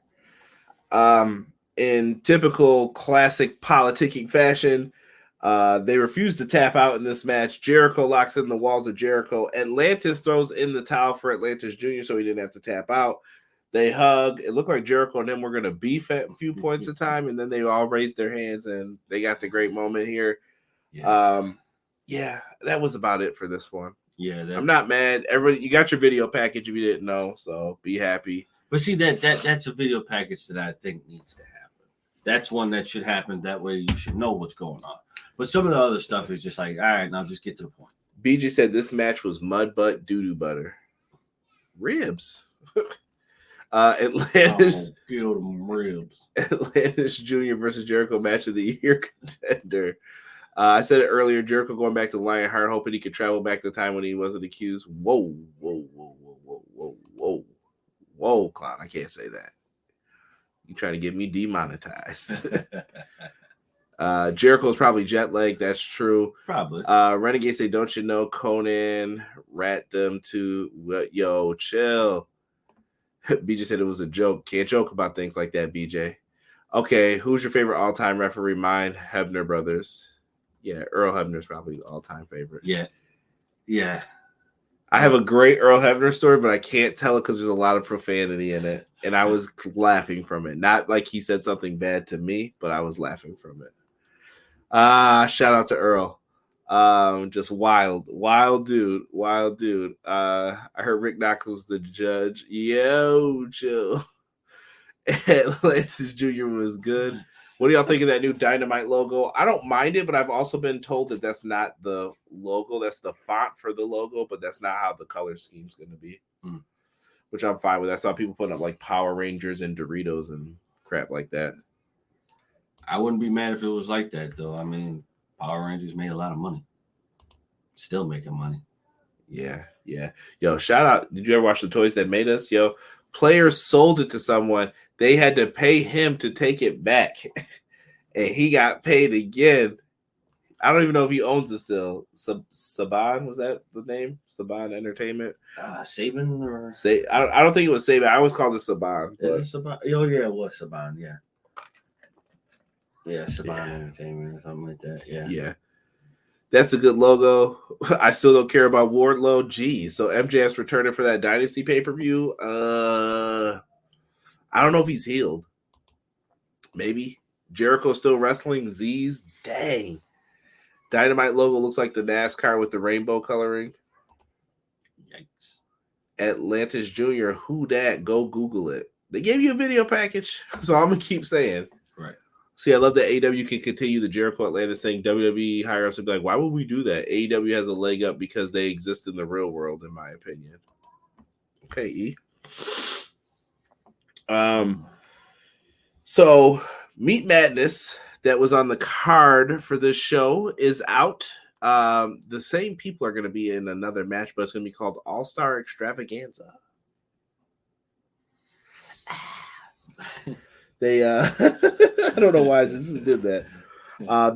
In typical classic politicking fashion, they refuse to tap out in this match. Jericho locks in the walls of Jericho. Atlantis throws in the towel for Atlantis Jr. so he didn't have to tap out. They hug. It looked like Jericho and them were going to beef at a few points of time, and then they all raised their hands, and they got the great moment here. Yeah, that was about it for this one. Yeah, I'm not mad. Everybody, you got your video package if you didn't know, so be happy. But see, that's a video package that I think needs to happen. That's one that should happen. That way you should know what's going on. But some of the other stuff is just like, all right, now just get to the point. BJ said this match was mud butt doo-doo butter. Ribs. Atlantis kill them ribs. Atlantis Jr. versus Jericho match of the year contender. I said it earlier. Jericho going back to Lionheart, hoping he could travel back to the time when he wasn't accused. Whoa, clown! I can't say that. You trying to get me demonetized? Jericho's probably jet lagged. That's true. Probably. Renegade say, "Don't you know Conan rat them to yo chill." BJ said it was a joke. Can't joke about things like that, BJ. Okay, who's your favorite all-time referee? Mine, Hebner brothers. Yeah, Earl Hebner's probably all-time favorite. Yeah. I have a great Earl Hebner story, but I can't tell it because there's a lot of profanity in it. And I was laughing from it. Not like he said something bad to me, but I was laughing from it. Shout out to Earl. Just wild dude. I heard Rick Knox was the judge. Yo, chill. Atlantis Jr. was good. What do y'all think of that new Dynamite logo? I don't mind it, but I've also been told that that's not the logo. That's the font for the logo, but that's not how the color scheme's going to be. Which I'm fine with. I saw people putting up like Power Rangers and Doritos and crap like that. I wouldn't be mad if it was like that, though. I mean, Power Rangers made a lot of money. Still making money. Yeah. Yo, shout out. Did you ever watch The Toys That Made Us? Yo, players sold it to someone. They had to pay him to take it back. And he got paid again. I don't even know if he owns it still. Saban, was that the name? Saban Entertainment? Saban or I don't think it was Saban. I always called it Saban. Is it Saban? Oh yeah, it was Saban. Yeah. Yeah, Saban Entertainment or something like that. Yeah. That's a good logo. I still don't care about Wardlow. Geez. So MJF's returning for that Dynasty pay-per-view. I don't know if he's healed. Maybe. Jericho still wrestling. Z's. Dang. Dynamite logo looks like the NASCAR with the rainbow coloring. Yikes. Atlantis Jr. Who dat? Go Google it. They gave you a video package. So I'm going to keep saying. Right. See, I love that AEW can continue the Jericho Atlantis thing. WWE higher ups would be like, why would we do that? AEW has a leg up because they exist in the real world, in my opinion. Okay, E. So Meat Madness that was on the card for this show is out. The same people are going to be in another match, but it's going to be called All-Star Extravaganza. They I don't know why this did that.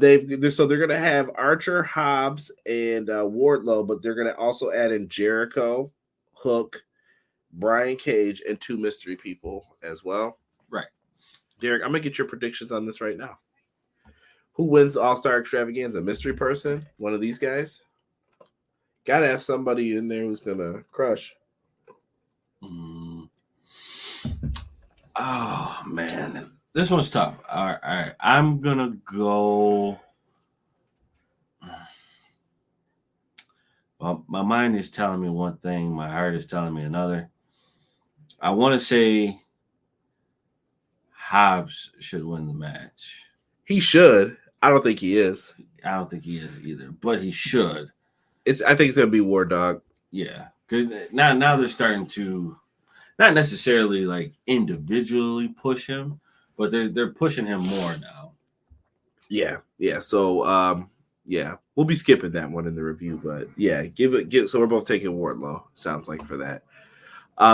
They're going to have Archer, Hobbs, and Wardlow, but they're going to also add in Jericho, Hook, Brian Cage, and 2 mystery people as well. Right. Derek, I'm going to get your predictions on this right now. Who wins All-Star Extravaganza? Mystery person? One of these guys? Got to have somebody in there who's going to crush. Oh, man. This one's tough. All right. I'm going to go. Well, my mind is telling me one thing. My heart is telling me another. I want to say Hobbs should win the match. He should. I don't think he is. I don't think he is either, but he should. I think it's going to be War Dog. Yeah. Because now they're starting to not necessarily like individually push him, but they're pushing him more now. Yeah. So we'll be skipping that one in the review, but yeah, so we're both taking Wardlow, sounds like, for that.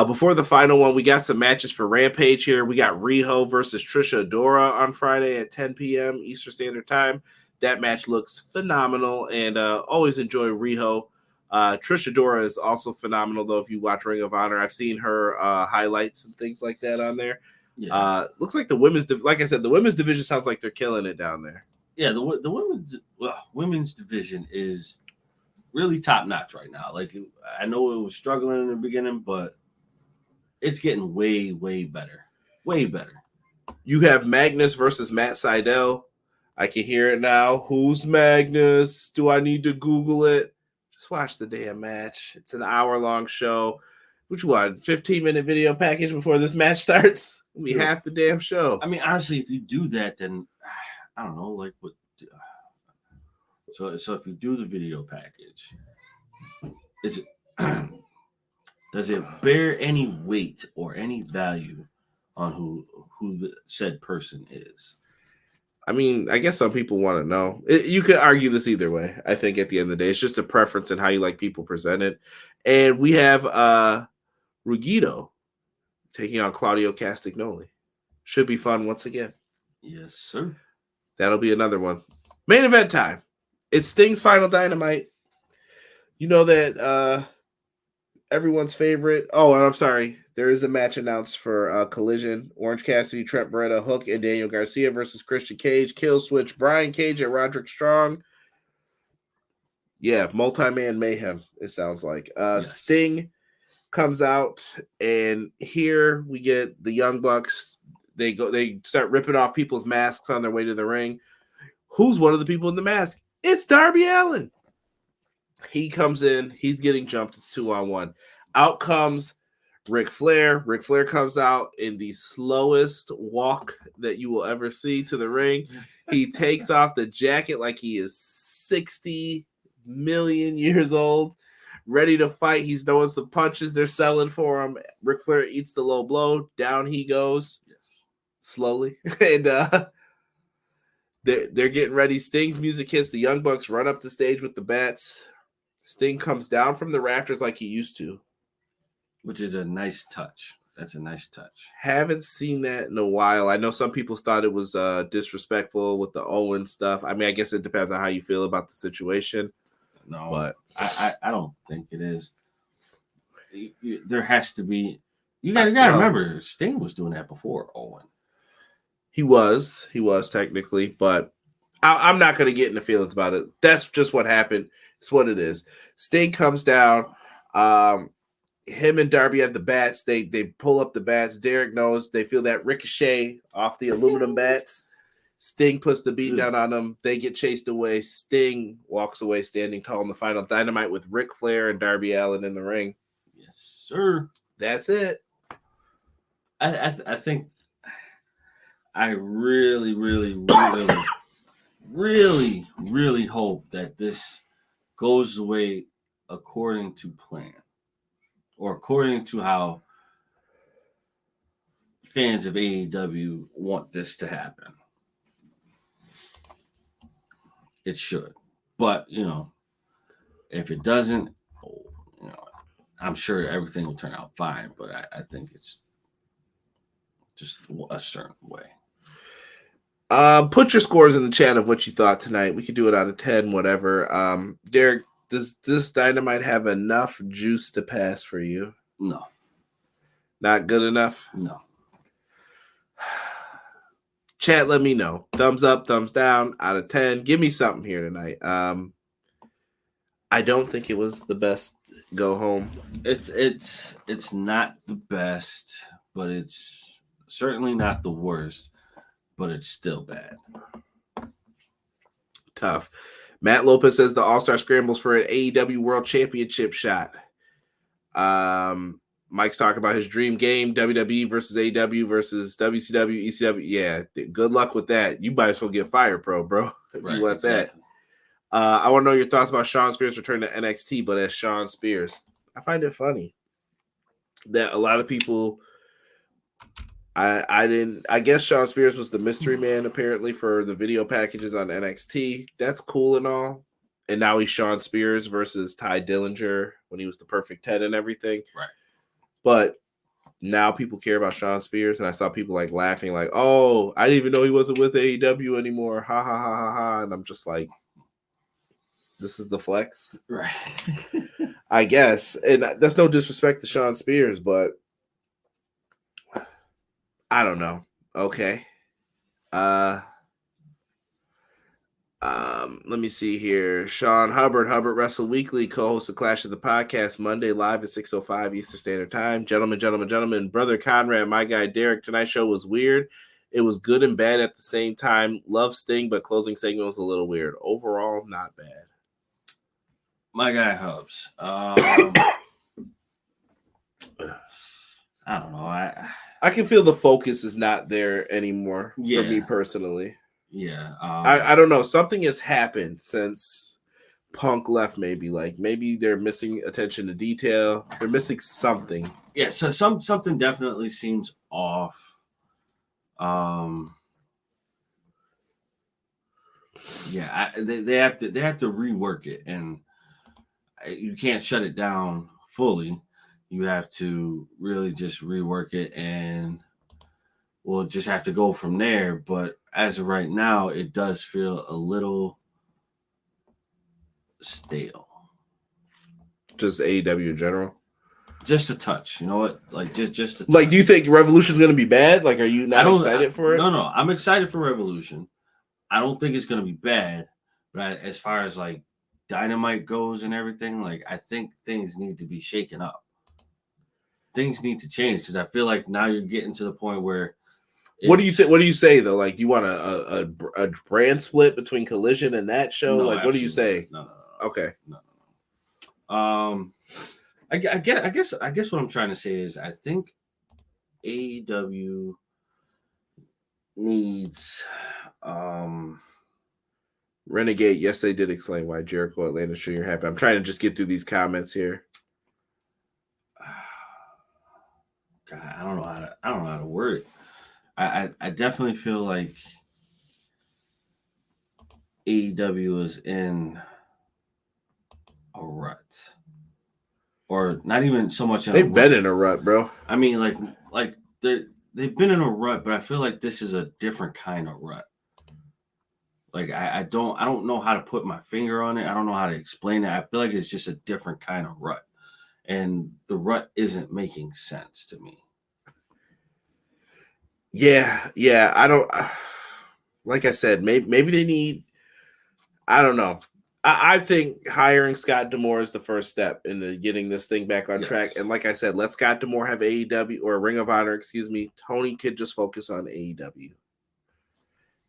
Before the final one, we got some matches for Rampage here. We got Riho versus Trisha Adora on Friday at 10 p.m. Eastern Standard Time. That match looks phenomenal, and always enjoy Riho. Trisha Adora is also phenomenal, though, if you watch Ring of Honor. I've seen her highlights and things like that on there. Yeah. Looks like the women's, like I said, the women's division sounds like they're killing it down there. Yeah, the women's division is really top notch right now. Like, I know it was struggling in the beginning, but it's getting way, way better. Way better. You have Magnus versus Matt Sydal. I can hear it now. Who's Magnus? Do I need to Google it? Just watch the damn match. It's an hour-long show. Which one? 15-minute video package before this match starts? It'll be half the damn show. I mean, honestly, if you do that, then I don't know, like what. So if you do the video package, is it does it bear any weight or any value on who the said person is? I mean, I guess some people want to know. You could argue this either way. I think at the end of the day, it's just a preference in how you like people presented. And we have Ruggiero taking on Claudio Castagnoli. Should be fun once again. Yes, sir. That'll be another one. Main event time. It's Sting's Final Dynamite. You know that everyone's favorite. Oh, and I'm sorry. There is a match announced for Collision. Orange Cassidy, Trent Beretta, Hook, and Daniel Garcia versus Christian Cage. Kill Switch, Brian Cage, and Roderick Strong. Yeah, multi-man mayhem, it sounds like. Yes. Sting comes out, and here we get the Young Bucks. They start ripping off people's masks on their way to the ring. Who's one of the people in the mask? It's Darby Allin. He comes in. He's getting jumped. It's 2-on-1. Out comes Ric Flair. Ric Flair comes out in the slowest walk that you will ever see to the ring. He takes off the jacket like he is 60 million years old, ready to fight. He's throwing some punches. They're selling for him. Ric Flair eats the low blow. Down he goes. Yes. Slowly. And they're getting ready. Sting's music hits. The Young Bucks run up the stage with the bats. Sting comes down from the rafters like he used to. Which is a nice touch. That's a nice touch. Haven't seen that in a while. I know some people thought it was disrespectful with the Owen stuff. I mean, I guess it depends on how you feel about the situation. No, but I don't think it is. There has to be. You got to remember, Sting was doing that before Owen. He was technically, but I'm not going to get into feelings about it. That's just what happened. It's what it is. Sting comes down. Him and Darby have the bats. They pull up the bats. Derek knows. They feel that ricochet off the aluminum bats. Sting puts the beat down on them. They get chased away. Sting walks away standing tall in the Final Dynamite with Ric Flair and Darby Allin in the ring. Yes, sir. That's it. I think I really, really, really, really, really hope that this goes the way according to plan. Or according to how fans of AEW want this to happen. It should. But, if it doesn't, I'm sure everything will turn out fine. But I think it's just a certain way. Put your scores in the chat of what you thought tonight. We could do it out of 10, whatever. Derek, does this Dynamite have enough juice to pass for you? No. Not good enough? No. Chat, let me know. Thumbs up, thumbs down, out of 10. Give me something here tonight. I don't think it was the best go home. It's not the best, but it's certainly not the worst, but it's still bad. Tough. Matt Lopez says the All-Star scrambles for an AEW World Championship shot. Mike's talking about his dream game, WWE versus AEW versus WCW, ECW. Yeah, good luck with that. You might as well get Fire Pro, bro, if you want that. I want to know your thoughts about Shawn Spears return to NXT, but as Shawn Spears. I find it funny that a lot of people I guess Shawn Spears was the mystery man apparently for the video packages on NXT. That's cool and all. And now he's Shawn Spears versus Ty Dillinger when he was the Perfect 10 and everything. Right. But now people care about Shawn Spears, and I saw people like laughing, like, "Oh, I didn't even know he wasn't with AEW anymore." Ha ha ha ha ha. And I'm just like, this is the flex, right? I guess, and that's no disrespect to Shawn Spears, but I don't know. Okay. Let me see here. Sean Hubbard Wrestle Weekly, co-host of Clash of the Podcast, Monday live at 6:05 Eastern Standard Time. Gentlemen, brother Conrad, my guy Derek. Tonight's show was weird. It was good and bad at the same time. Love Sting, but closing segment was a little weird. Overall, not bad. My guy Hubs. I don't know. I can feel the focus is not there anymore for me personally. Yeah. I don't know. Something has happened since Punk left, maybe. Like, maybe they're missing attention to detail. They're missing something. Yeah, so something definitely seems off. Yeah, they have to rework it, and you can't shut it down fully. You have to really just rework it, and we'll just have to go from there. But as of right now, it does feel a little stale. Just AEW in general? Just a touch. You know what? Like, just a touch. Like, do you think Revolution's going to be bad? Like, are you not excited for it? No. I'm excited for Revolution. I don't think it's going to be bad. But as far as, like, Dynamite goes and everything, like, I think things need to be shaken up. Things need to change, because I feel like now you're getting to the point where what do you think? What do you say though? Like, do you want a brand split between Collision and that show? No, like, what do you say? No. Okay. No. I guess what I'm trying to say is I think AEW needs Renegade. Yes, they did explain why Jericho Atlanta Jr. happened. I'm trying to just get through these comments here. God, I don't know how to word it. I definitely feel like AEW is in a rut, or not even so much. They've been in a rut, bro. I mean, like they've been in a rut, but I feel like this is a different kind of rut. Like I don't know how to put my finger on it. I don't know how to explain it. I feel like it's just a different kind of rut, and the rut isn't making sense to me. Yeah. I don't. Like I said, maybe they need. I don't know. I think hiring Scott D'Amore is the first step in getting this thing back on track. And like I said, let Scott D'Amore have AEW or Ring of Honor. Excuse me. Tony could just focus on AEW.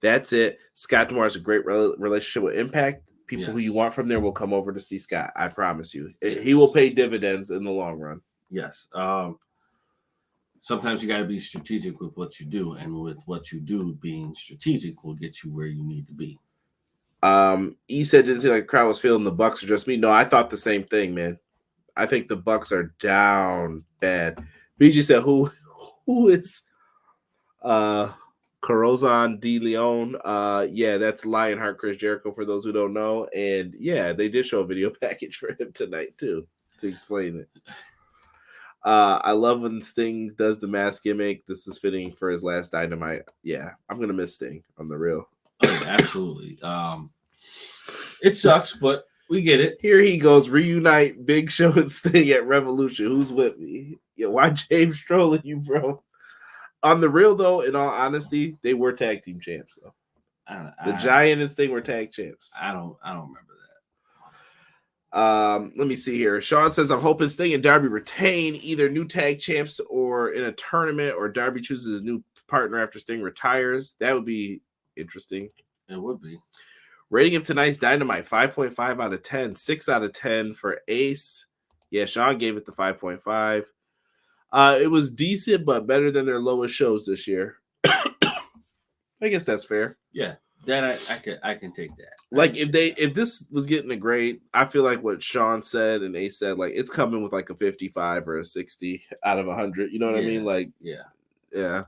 That's it. Scott D'Amore has a great relationship with Impact. People who you want from there will come over to see Scott. I promise you. He will pay dividends in the long run. Yes. Sometimes you got to be strategic with what you do, and with what you do, being strategic will get you where you need to be. He said didn't seem like the crowd was feeling the Bucks or just me. No, I thought the same thing, man. I think the Bucks are down bad. BG said who is Corazon de Leon. Yeah, that's Lionheart Chris Jericho for those who don't know. And yeah, they did show a video package for him tonight too to explain it. I love when Sting does the mask gimmick. This is fitting for his last Dynamite. Yeah, I'm gonna miss Sting on the real. Oh, absolutely. It sucks, but we get it. Here he goes. Reunite Big Show and Sting at Revolution. Who's with me? Yeah, why James trolling you, bro? On the real, though, in all honesty, they were tag team champs, though. The Giant and Sting were tag champs. I don't remember that. Let me see here. Sean says, I'm hoping Sting and Darby retain either new tag champs or in a tournament, or Darby chooses a new partner after Sting retires. That would be interesting. It would be. Rating of tonight's Dynamite, 5.5 out of 10. 6 out of 10 for Ace. Yeah, Sean gave it the 5.5. It was decent, but better than their lowest shows this year. I guess that's fair. Yeah, that I can take that. Like if this was getting a grade, I feel like what Sean said and Ace said, like it's coming with like a 55 or a 60 out of 100. You know what I mean? Like yeah.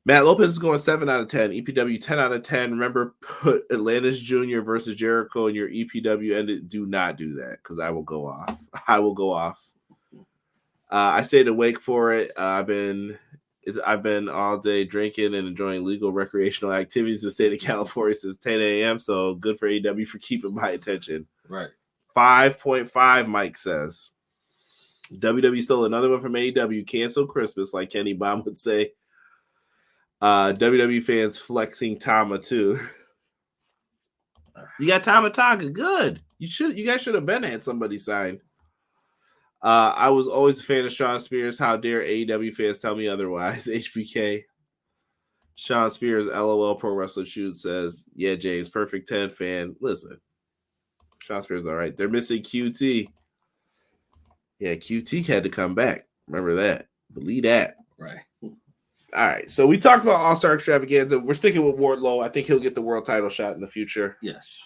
Matt Lopez is going 7 out of 10. EPW 10 out of 10. Remember, put Atlantis Jr. versus Jericho in your EPW ended. Do not do that because I will go off. I stayed awake for it. I've been all day drinking and enjoying legal recreational activities in the state of California since 10 a.m. So good for AEW for keeping my attention. Right. 5.5, Mike says. WWE stole another one from AEW. Cancel Christmas, like Kenny Baum would say. WWE fans flexing Tama too. You got Tama Tonga. Good. You guys should have been had somebody signed. I was always a fan of Shawn Spears. How dare AEW fans tell me otherwise? HBK. Shawn Spears, LOL Pro Wrestler Shoot says, yeah, James, perfect 10 fan. Listen, Shawn Spears, all right. They're missing QT. Yeah, QT had to come back. Remember that. Believe that. Right. All right, so we talked about All-Star Extravaganza. We're sticking with Wardlow. I think he'll get the world title shot in the future. Yes.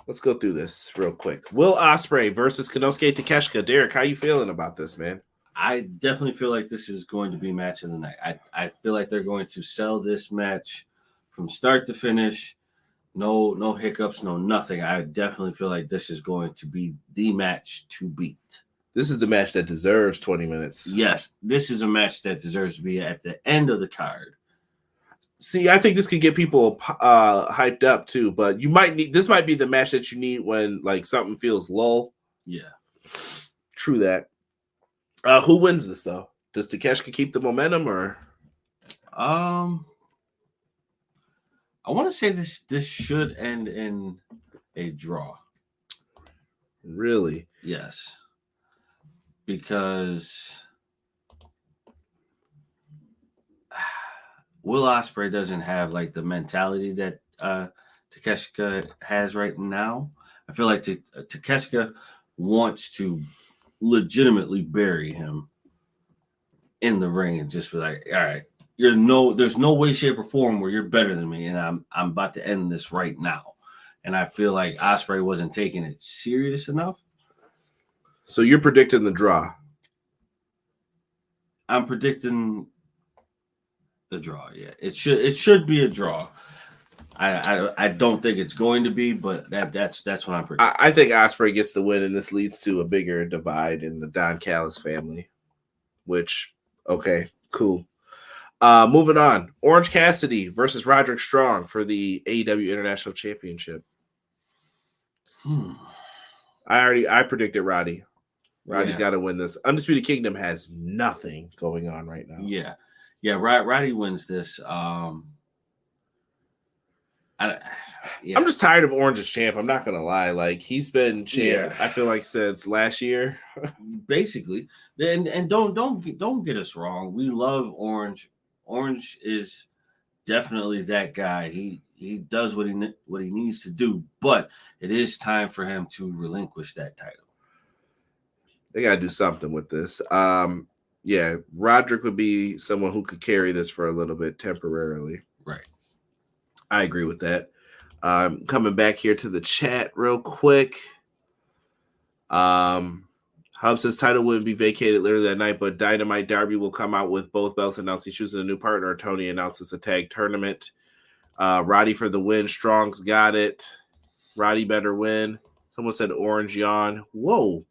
Let's go through this real quick. Will Ospreay versus Konosuke Takeshita. Derek, how you feeling about this, man? I definitely feel like this is going to be match of the night. I feel like they're going to sell this match from start to finish. No hiccups, no nothing. I definitely feel like this is going to be the match to beat. This is the match that deserves 20 minutes. Yes, this is a match that deserves to be at the end of the card. See, I think this could get people hyped up too, but this might be the match that you need when like something feels lull. Yeah. True that. Who wins this though? Does Takeshita keep the momentum or? I want to say this should end in a draw. Really? Yes. Because Will Ospreay doesn't have like the mentality that Takeshita has right now. I feel like Takeshita wants to legitimately bury him in the ring and just be like, all right, there's no way, shape, or form where you're better than me, and I'm about to end this right now. And I feel like Ospreay wasn't taking it serious enough. So you're predicting the draw. I'm predicting the draw. Yeah, it should be a draw. I don't think it's going to be, but that's what I'm predicting. I think Ospreay gets the win, and this leads to a bigger divide in the Don Callis family. Which, okay, cool. Moving on, Orange Cassidy versus Roderick Strong for the AEW International Championship. I predicted Roddy. Roddy's got to win this. Undisputed Kingdom has nothing going on right now. Yeah. Roddy wins this. I'm just tired of Orange as champ. I'm not gonna lie. Like he's been champ. I feel like since last year, basically. And don't get us wrong. We love Orange. Orange is definitely that guy. He does what he needs to do. But it is time for him to relinquish that title. They gotta do something with this. Yeah, Roderick would be someone who could carry this for a little bit temporarily. Right. I agree with that. Coming back here to the chat real quick. How Hub says title wouldn't be vacated later that night, but Dynamite Darby will come out with both belts announced. He chooses a new partner. Tony announces a tag tournament. Roddy for the win. Strong's got it. Roddy better win. Someone said Orange Yawn. Whoa.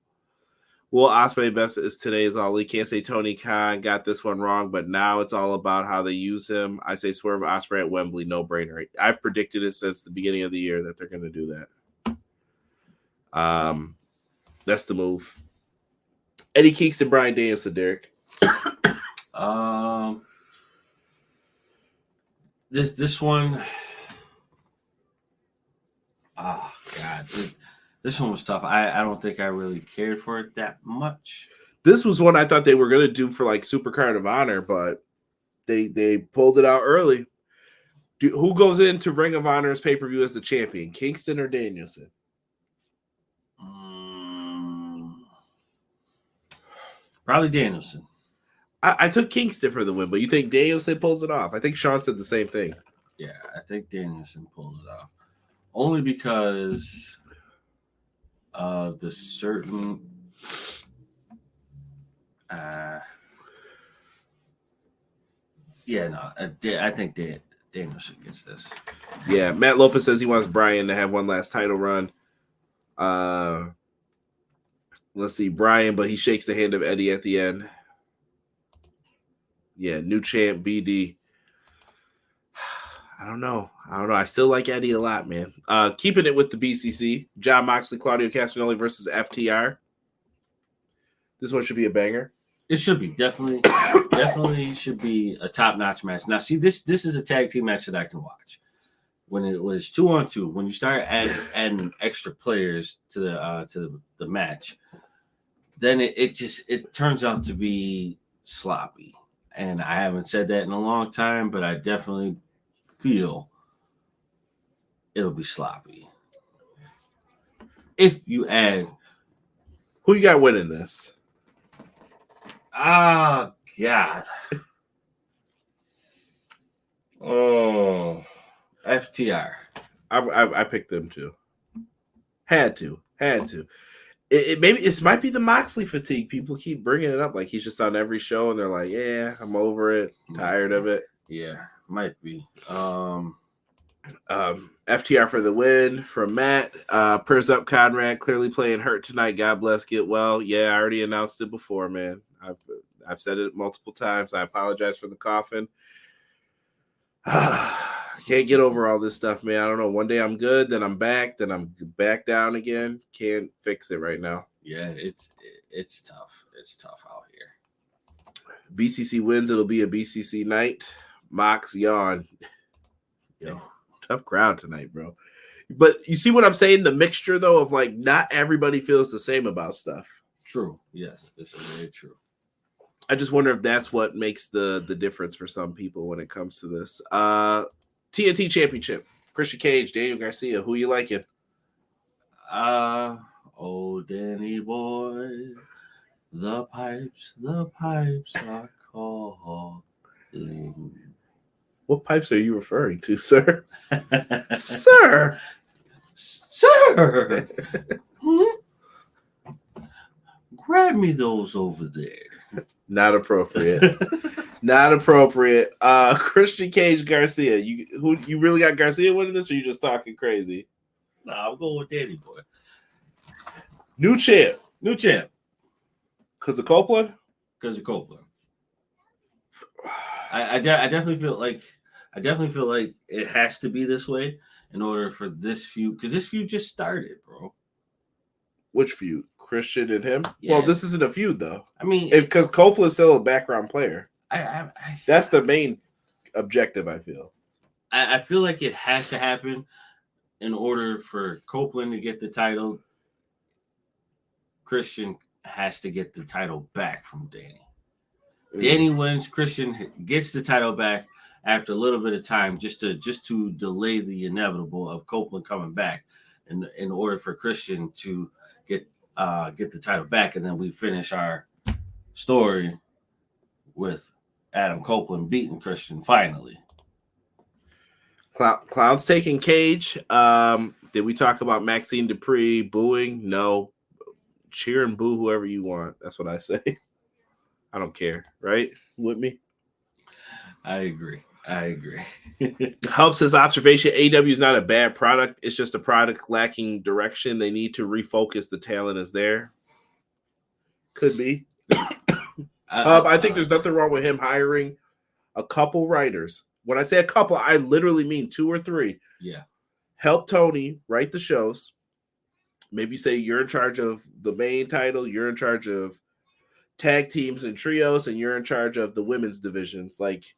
Well, Ospreay best is today's Ali. Can't say Tony Khan got this one wrong, but now it's all about how they use him. I say Swerve Ospreay at Wembley, no brainer. I've predicted it since the beginning of the year that they're going to do that. That's the move. Eddie Kingston, Bryan Danielson, Derek. This one, oh God, this one was tough. I don't think I really cared for it that much. This was one I thought they were gonna do for like Supercard of Honor, but they pulled it out early. Who goes into Ring of Honor's pay-per-view as the champion, Kingston or Danielson? Probably Danielson. I took Kingston for the win, but you think Danielson pulls it off? I think Sean said the same thing. Yeah, I think Danielson pulls it off. Only because of the certain I think Danielson gets this. Yeah, Matt Lopez says he wants Bryan to have one last title run. Let's see, Bryan, but he shakes the hand of Eddie at the end. Yeah, new champ, BD. I don't know. I still like Eddie a lot, man. Keeping it with the BCC. John Moxley, Claudio Castagnoli versus FTR. This one should be a banger. It should be. Definitely should be a top-notch match. Now, see, this is a tag team match that I can watch. When it's 2-on-2, when you start adding extra players to the match, then it turns out to be sloppy. And I haven't said that in a long time, but I definitely feel it'll be sloppy. If you add... Who you got winning this? Oh, God. Oh, FTR. I picked them too. Had to. It might be the Moxley fatigue. People keep bringing it up like he's just on every show, and they're like, "Yeah, I'm over it, tired of it." Yeah, might be. FTR for the win from Matt. Purrs up, Conrad. Clearly playing hurt tonight. God bless. Get well. Yeah, I already announced it before, man. I've said it multiple times. I apologize for the coughing. Can't get over all this stuff, man. I don't know. One day I'm good, then I'm back, then I'm back down again. Can't fix it right now. Yeah, it's tough. It's tough out here. BCC wins. It'll be a BCC night. Mox yawn. Yo, tough crowd tonight, bro. But you see what I'm saying? The mixture, though, of like not everybody feels the same about stuff. True. Yes, this is very true. I just wonder if that's what makes the difference for some people when it comes to this. TNT Championship. Christian Cage, Daniel Garcia. Who you liking? Oh, Danny boy. The pipes are calling. What pipes are you referring to, sir? Sir! Grab me those over there. Not appropriate. Not appropriate. Christian Cage, Garcia. You really got Garcia winning this, or you just talking crazy? Nah, I'll go with Danny boy. New champ. Because of Copeland? Because of Copeland. I definitely feel like it has to be this way in order for this feud, because this feud just started, bro. Which feud? Christian and him? Yeah. Well, this isn't a feud, though. I mean, because Copeland's still a background player. That's the main objective, I feel. I feel like it has to happen in order for Copeland to get the title. Christian has to get the title back from Danny. Danny wins. Christian gets the title back after a little bit of time, just to delay the inevitable of Copeland coming back, in order for Christian to get the title back, and then we finish our story with Adam Copeland beating Christian finally. Clown's taking Cage. Did we talk about Maxine Dupree booing? No. cheer and boo whoever you want. That's what I say. I don't care, right? With me? I agree. Helps his observation. AEW is not a bad product. It's just a product lacking direction. They need to refocus. The talent is there. Could be. I think there's nothing wrong with him hiring a couple writers. When I say a couple, I literally mean 2 or 3. Yeah. Help Tony write the shows. Maybe say you're in charge of the main title, you're in charge of tag teams and trios, and you're in charge of the women's divisions. Like,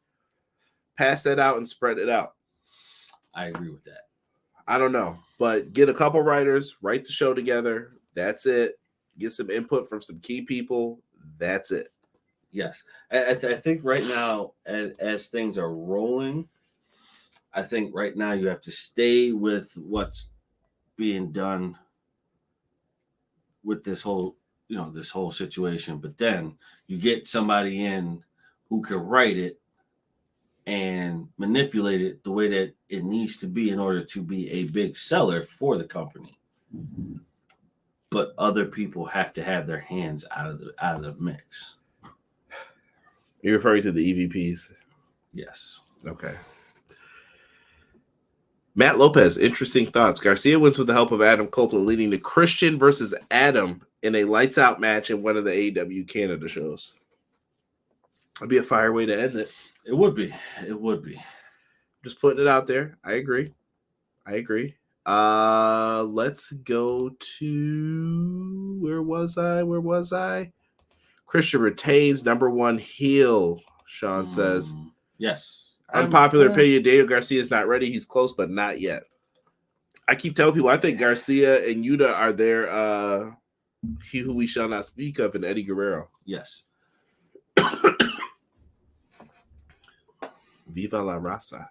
pass that out and spread it out. I agree with that. I don't know, but get a couple writers, write the show together. That's it. Get some input from some key people. That's it. Yes. I think right now, as things are rolling, I think right now you have to stay with what's being done with this whole situation. But then you get somebody in who can write it and manipulate it the way that it needs to be in order to be a big seller for the company. But other people have to have their hands out of the mix. You're referring to the EVPs? Yes. Okay. Matt Lopez, interesting thoughts. Garcia wins with the help of Adam Copeland, leading to Christian versus Adam in a lights out match in one of the AEW Canada shows. That'd be a fire way to end it. It would be. Just putting it out there. I agree. Let's go to where was I? Christian retains #1 heel, Sean says. Yes. Unpopular opinion, Daniel Garcia is not ready. He's close, but not yet. I keep telling people I think Garcia and Yuta are there. He who we shall not speak of, and Eddie Guerrero. Yes. Viva la raza.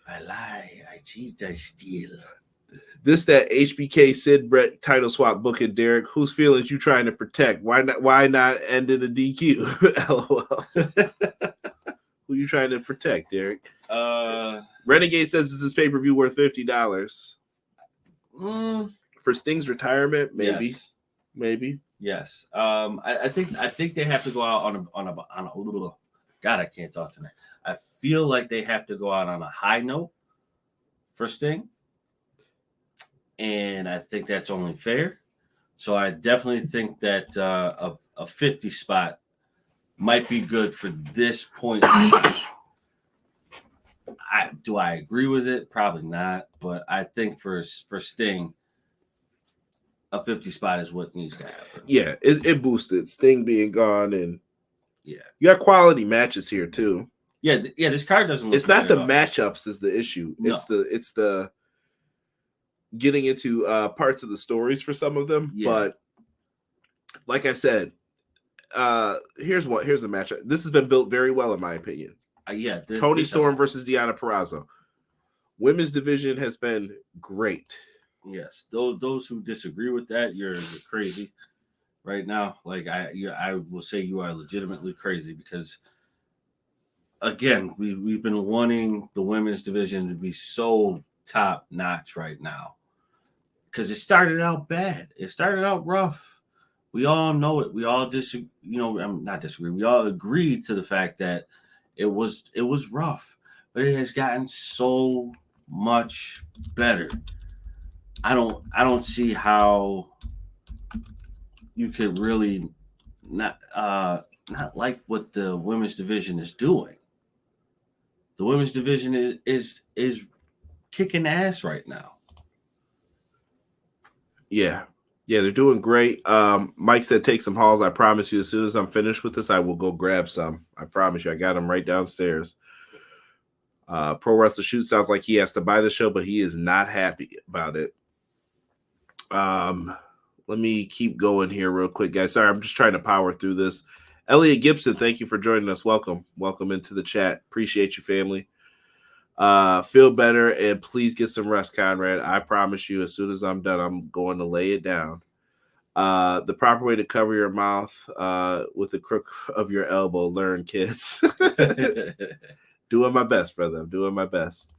I lie, I cheat, I steal. This that HBK Sid Brett title swap booking, Derek. Whose feelings you trying to protect? Why not end in a DQ? LOL. Who you trying to protect, Derek? Renegade says this is pay-per-view worth $50. For Sting's retirement, maybe. Yes. Maybe. Yes. I think they have to go out on a God, I can't talk tonight. I feel like they have to go out on a high note for Sting. And I think that's only fair. So I definitely think that a 50 spot might be good for this point in time. Do I agree with it? Probably not. But I think for Sting, a 50 spot is what needs to happen. Yeah, it boosted Sting being gone, and yeah, you got quality matches here too. Yeah. This card doesn't. It's not the matchups is the issue. No. It's the getting into parts of the stories for some of them. Yeah. But like I said, here's the matchup. This has been built very well in my opinion. Tony Storm versus Deonna Purrazzo. Women's division has been great. Yes, those who disagree with that, you're crazy right now. Like I will say you are legitimately crazy because again, we've been wanting the women's division to be so top notch right now because it started out bad. It started out rough. We all know it. We all disagree. I'm not disagree. We all agreed to the fact that it was rough, but it has gotten so much better. I don't see how you could really not like what the women's division is doing. The women's division is kicking ass right now. Yeah, they're doing great. Mike said take some hauls. I promise you, as soon as I'm finished with this, I will go grab some. I promise you, I got them right downstairs. Pro Wrestler Shoot sounds like he has to buy the show, but he is not happy about it. Let me keep going here real quick, guys. Sorry, I'm just trying to power through this. Elliot Gibson, thank you for joining us. Welcome into the chat. Appreciate you, family. Feel better and please get some rest, Conrad. I promise you, as soon as I'm done, I'm going to lay it down. The proper way to cover your mouth with the crook of your elbow. Learn, kids. Doing my best, brother. I'm doing my best.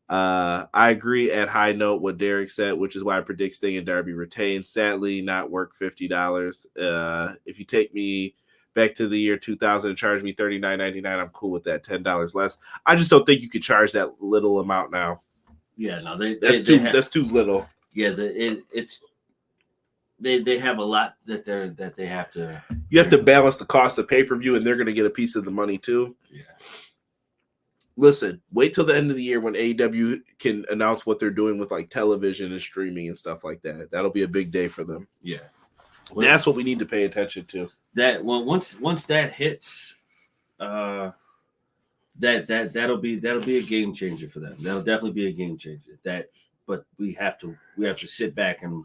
I agree at high note what Derek said, which is why I predict Sting and Darby retain. Sadly, not work $50. If you take me back to the year 2000 and charge me $39.99, I'm cool with that. $10 less. I just don't think you could charge that little amount now. Yeah, no, that's too little. Yeah, they have a lot that they have to. You have to balance the cost of pay-per-view, and they're going to get a piece of the money too. Yeah. Listen, wait till the end of the year when AEW can announce what they're doing with like television and streaming and stuff like that. That'll be a big day for them. Yeah, that's what we need to pay attention to. That once that hits, that'll be a game changer for them. That'll definitely be a game changer. But we have to sit back and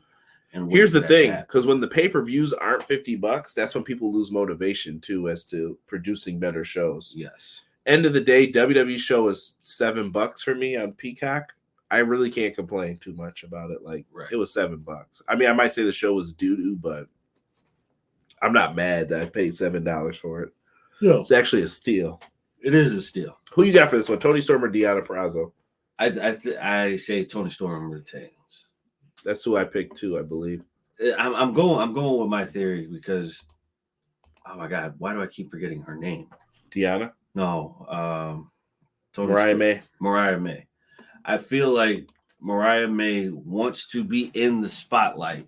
here's the thing, because when the pay-per-views aren't $50, that's when people lose motivation too as to producing better shows. Yes. End of the day, WWE show is $7 for me on Peacock. I really can't complain too much about it. Like, It was $7. I mean, I might say the show was doo-doo, but I'm not mad that I paid $7 for it. No. It's actually a steal. It is a steal. Who you got for this one? Toni Storm or Deonna Purrazzo? I say Toni Storm retains. That's who I picked too, I believe. I'm going with my theory because, oh my God, why do I keep forgetting her name? Deonna? No, Mariah May. Mariah May. I feel like Mariah May wants to be in the spotlight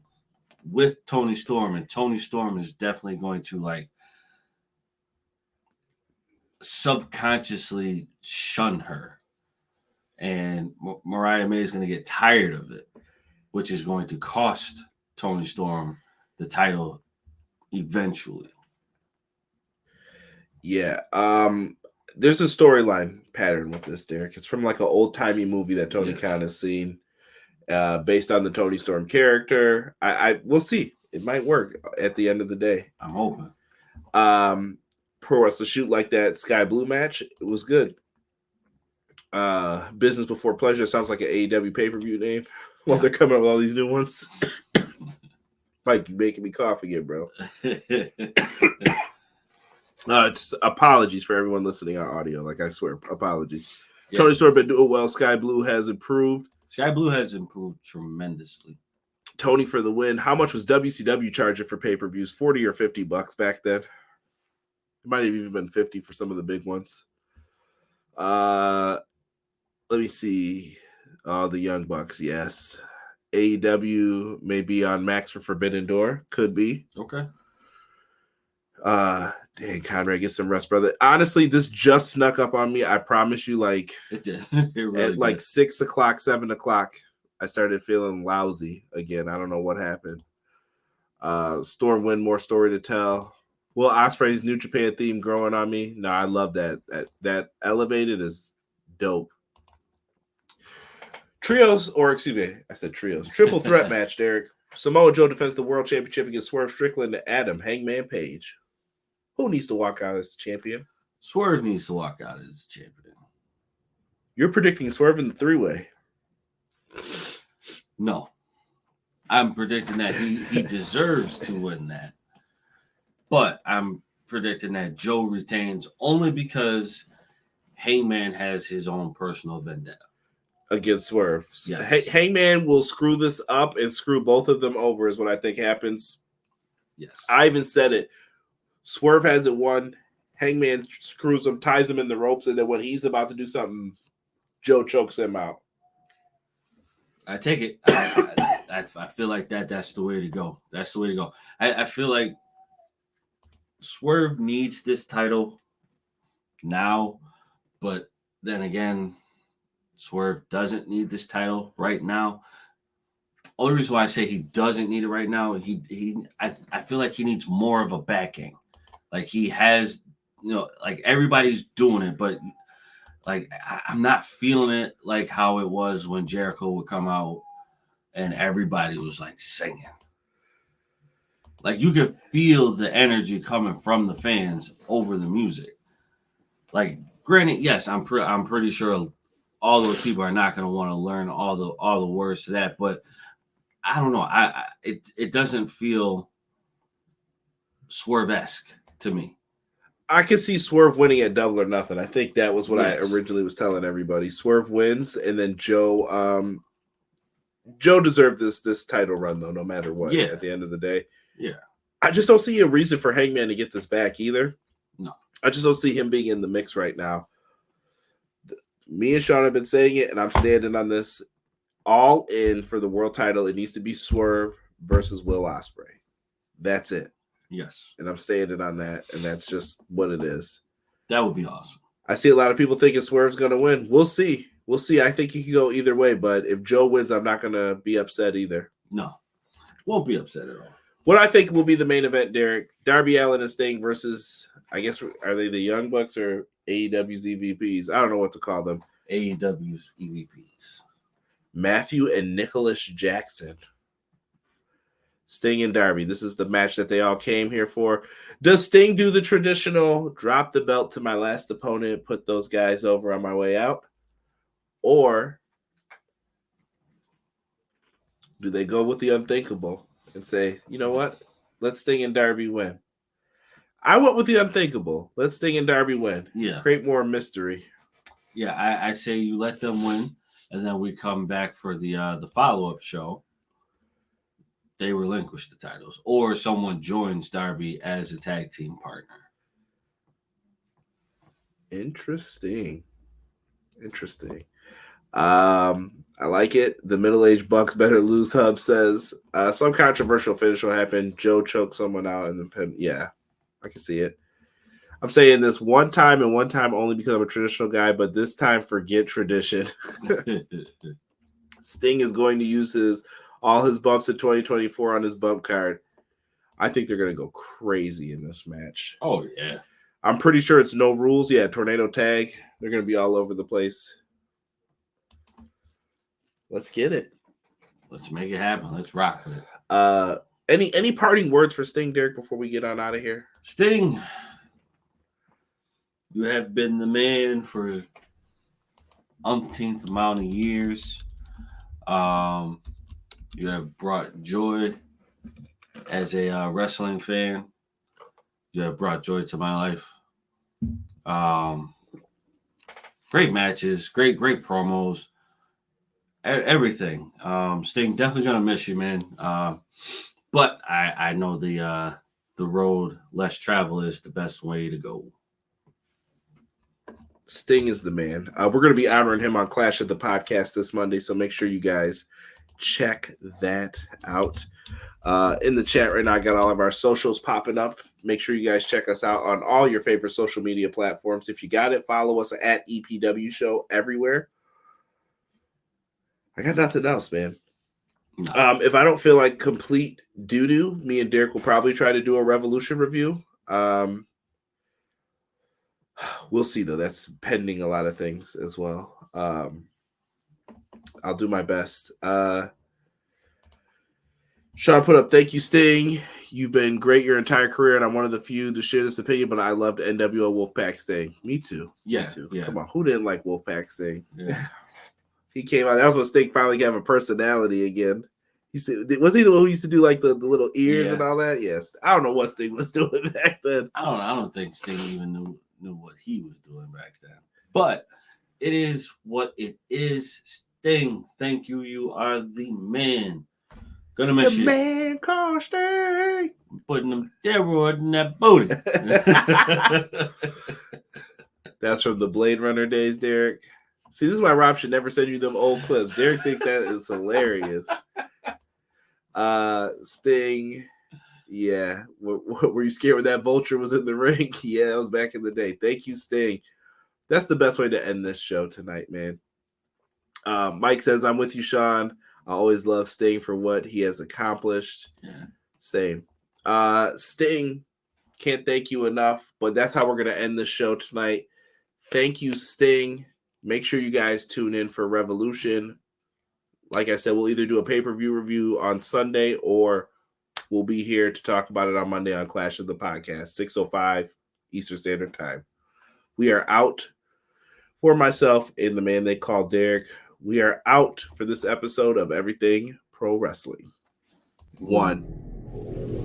with Toni Storm, and Toni Storm is definitely going to like subconsciously shun her, and Mariah May is going to get tired of it, which is going to cost Toni Storm the title eventually. Yeah. There's a storyline pattern with this, Derek. It's from like an old-timey movie that Tony Khan has seen, based on the Toni Storm character. We'll see. It might work at the end of the day. I'm hoping. Pro Wrestling Shoot like that Sky Blue match, it was good. Business Before Pleasure sounds like an AEW pay-per-view name. Well, they're coming up with all these new ones. Mike, you making me cough again, bro. Just apologies for everyone listening on audio. Like, I swear, apologies. Yeah. Toni Storm been doing well. Sky Blue has improved. Sky Blue has improved tremendously. Tony for the win. How much was WCW charging for pay-per-views? $40 or $50 back then? It might have even been 50 for some of the big ones. Let me see. The Young Bucks, yes. AEW may be on Max for Forbidden Door. Could be. Okay. Dang, Conrad, get some rest, brother. Honestly, this just snuck up on me. I promise you, like, it did. It really at like 6 o'clock, 7 o'clock, I started feeling lousy again. I don't know what happened. Storm win, more story to tell. Will Ospreay's New Japan theme growing on me? No, I love that. That elevated is dope. Trios, or excuse me, I said trios. Triple threat match, Derek. Samoa Joe defends the World Championship against Swerve Strickland and Adam Hangman Page. Who needs to walk out as champion? Swerve needs to walk out as champion. You're predicting Swerve in the three-way. No. I'm predicting that he deserves to win that. But I'm predicting that Joe retains only because Hangman has his own personal vendetta against Swerve. Yes. Hangman will screw this up and screw both of them over is what I think happens. Yes. I even said it. Swerve has it won. Hangman screws him, ties him in the ropes, and then when he's about to do something, Joe chokes him out. I take it. I feel like that's the way to go. That's the way to go. I feel like Swerve needs this title now, but then again, Swerve doesn't need this title right now. Only reason why I say he doesn't need it right now, I feel like he needs more of a backing. Like he has, like everybody's doing it, but like I'm not feeling it like how it was when Jericho would come out and everybody was like singing. Like you could feel the energy coming from the fans over the music. Like, granted, yes, I'm pretty sure all those people are not going to want to learn all the words to that, but I don't know. It doesn't feel Swerve-esque to me. I could see Swerve winning at Double or Nothing. I think that was what I Yes. originally was telling everybody. Swerve wins, and then Joe deserved this title run though, no matter what. Yeah. At the end of the day, Yeah. I just don't see a reason for Hangman to get this back either. No. I just don't see him being in the mix right now. Me and Sean have been saying it, and I'm standing on this. All in for the world title, it needs to be Swerve versus Will Ospreay. That's it. Yes. And I'm standing on that, and that's just what it is. That would be awesome. I see a lot of people thinking Swerve's going to win. We'll see. We'll see. I think he can go either way, but if Joe wins, I'm not going to be upset either. No. Won't be upset at all. What I think will be the main event, Derek, Darby Allin and Sting versus, I guess, are they the Young Bucks or AEW's EVPs? I don't know what to call them. AEW's EVPs. Matthew and Nicholas Jackson. Sting and Darby. This is the match that they all came here for. Does Sting do the traditional drop the belt to my last opponent, put those guys over on my way out? Or do they go with the unthinkable and say, you know what? Let Sting and Darby win. I went with the unthinkable. Let Sting and Darby win. Yeah. Create more mystery. Yeah, I say you let them win, and then we come back for the follow-up show. They relinquish the titles, or someone joins Darby as a tag team partner. Interesting. I like it. The middle-aged Bucks better lose. Hub says some controversial finish will happen. Joe chokes someone out and then yeah, I can see it. I'm saying this one time and one time only because I'm a traditional guy, but this time forget tradition. Sting is going to use all his bumps in 2024 on his bump card. I think they're going to go crazy in this match. Oh, yeah. I'm pretty sure it's no rules. Yeah, tornado tag. They're going to be all over the place. Let's get it. Let's make it happen. Let's rock with it. Any parting words for Sting, Derek, before we get on out of here? Sting, you have been the man for umpteenth amount of years. You have brought joy as a wrestling fan. You have brought joy to my life. Great matches, great promos, everything. Sting, definitely gonna miss you, man. But I know the road less travel is the best way to go. Sting is the man. We're going to be honoring him on Clash of the Podcast this Monday, so make sure you guys check that out. In the chat right now, I got all of our socials popping up. Make sure you guys check us out on all your favorite social media platforms. If you got it, follow us at EPW Show everywhere. I got nothing else, man. No. If I don't feel like complete doo-doo, me and Derek will probably try to do a Revolution review. We'll see, though. That's pending a lot of things as well. I'll do my best. Sean put up, thank you, Sting. You've been great your entire career, and I'm one of the few to share this opinion, but I loved NWO Wolfpack Sting. Me too. Yeah, Me too. yeah. Come on, who didn't like Wolfpack Sting? Yeah. He came out. That was when Sting finally got a personality again. Was he the one who used to do like the little ears and all that? Yes. I don't know what Sting was doing back then. I don't think Sting even knew what he was doing back then. But it is what it is. Sting, thank you. You are the man. Gonna miss you. Man called Sting. Putting them steroids in that booty. That's from the Blade Runner days, Derek. See, this is why Rob should never send you them old clips. Derek thinks that is hilarious. Sting, yeah. Were you scared when that vulture was in the ring? Yeah, that was back in the day. Thank you, Sting. That's the best way to end this show tonight, man. Mike says, I'm with you, Sean. I always love Sting for what he has accomplished. Yeah. Same. Sting, can't thank you enough, but that's how we're going to end the show tonight. Thank you, Sting. Make sure you guys tune in for Revolution. Like I said, we'll either do a pay-per-view review on Sunday or we'll be here to talk about it on Monday on Clash of the Podcast, 6:05 Eastern Standard Time. We are out. For myself and the man they call Derek, we are out for this episode of Everything Pro Wrestling. 1.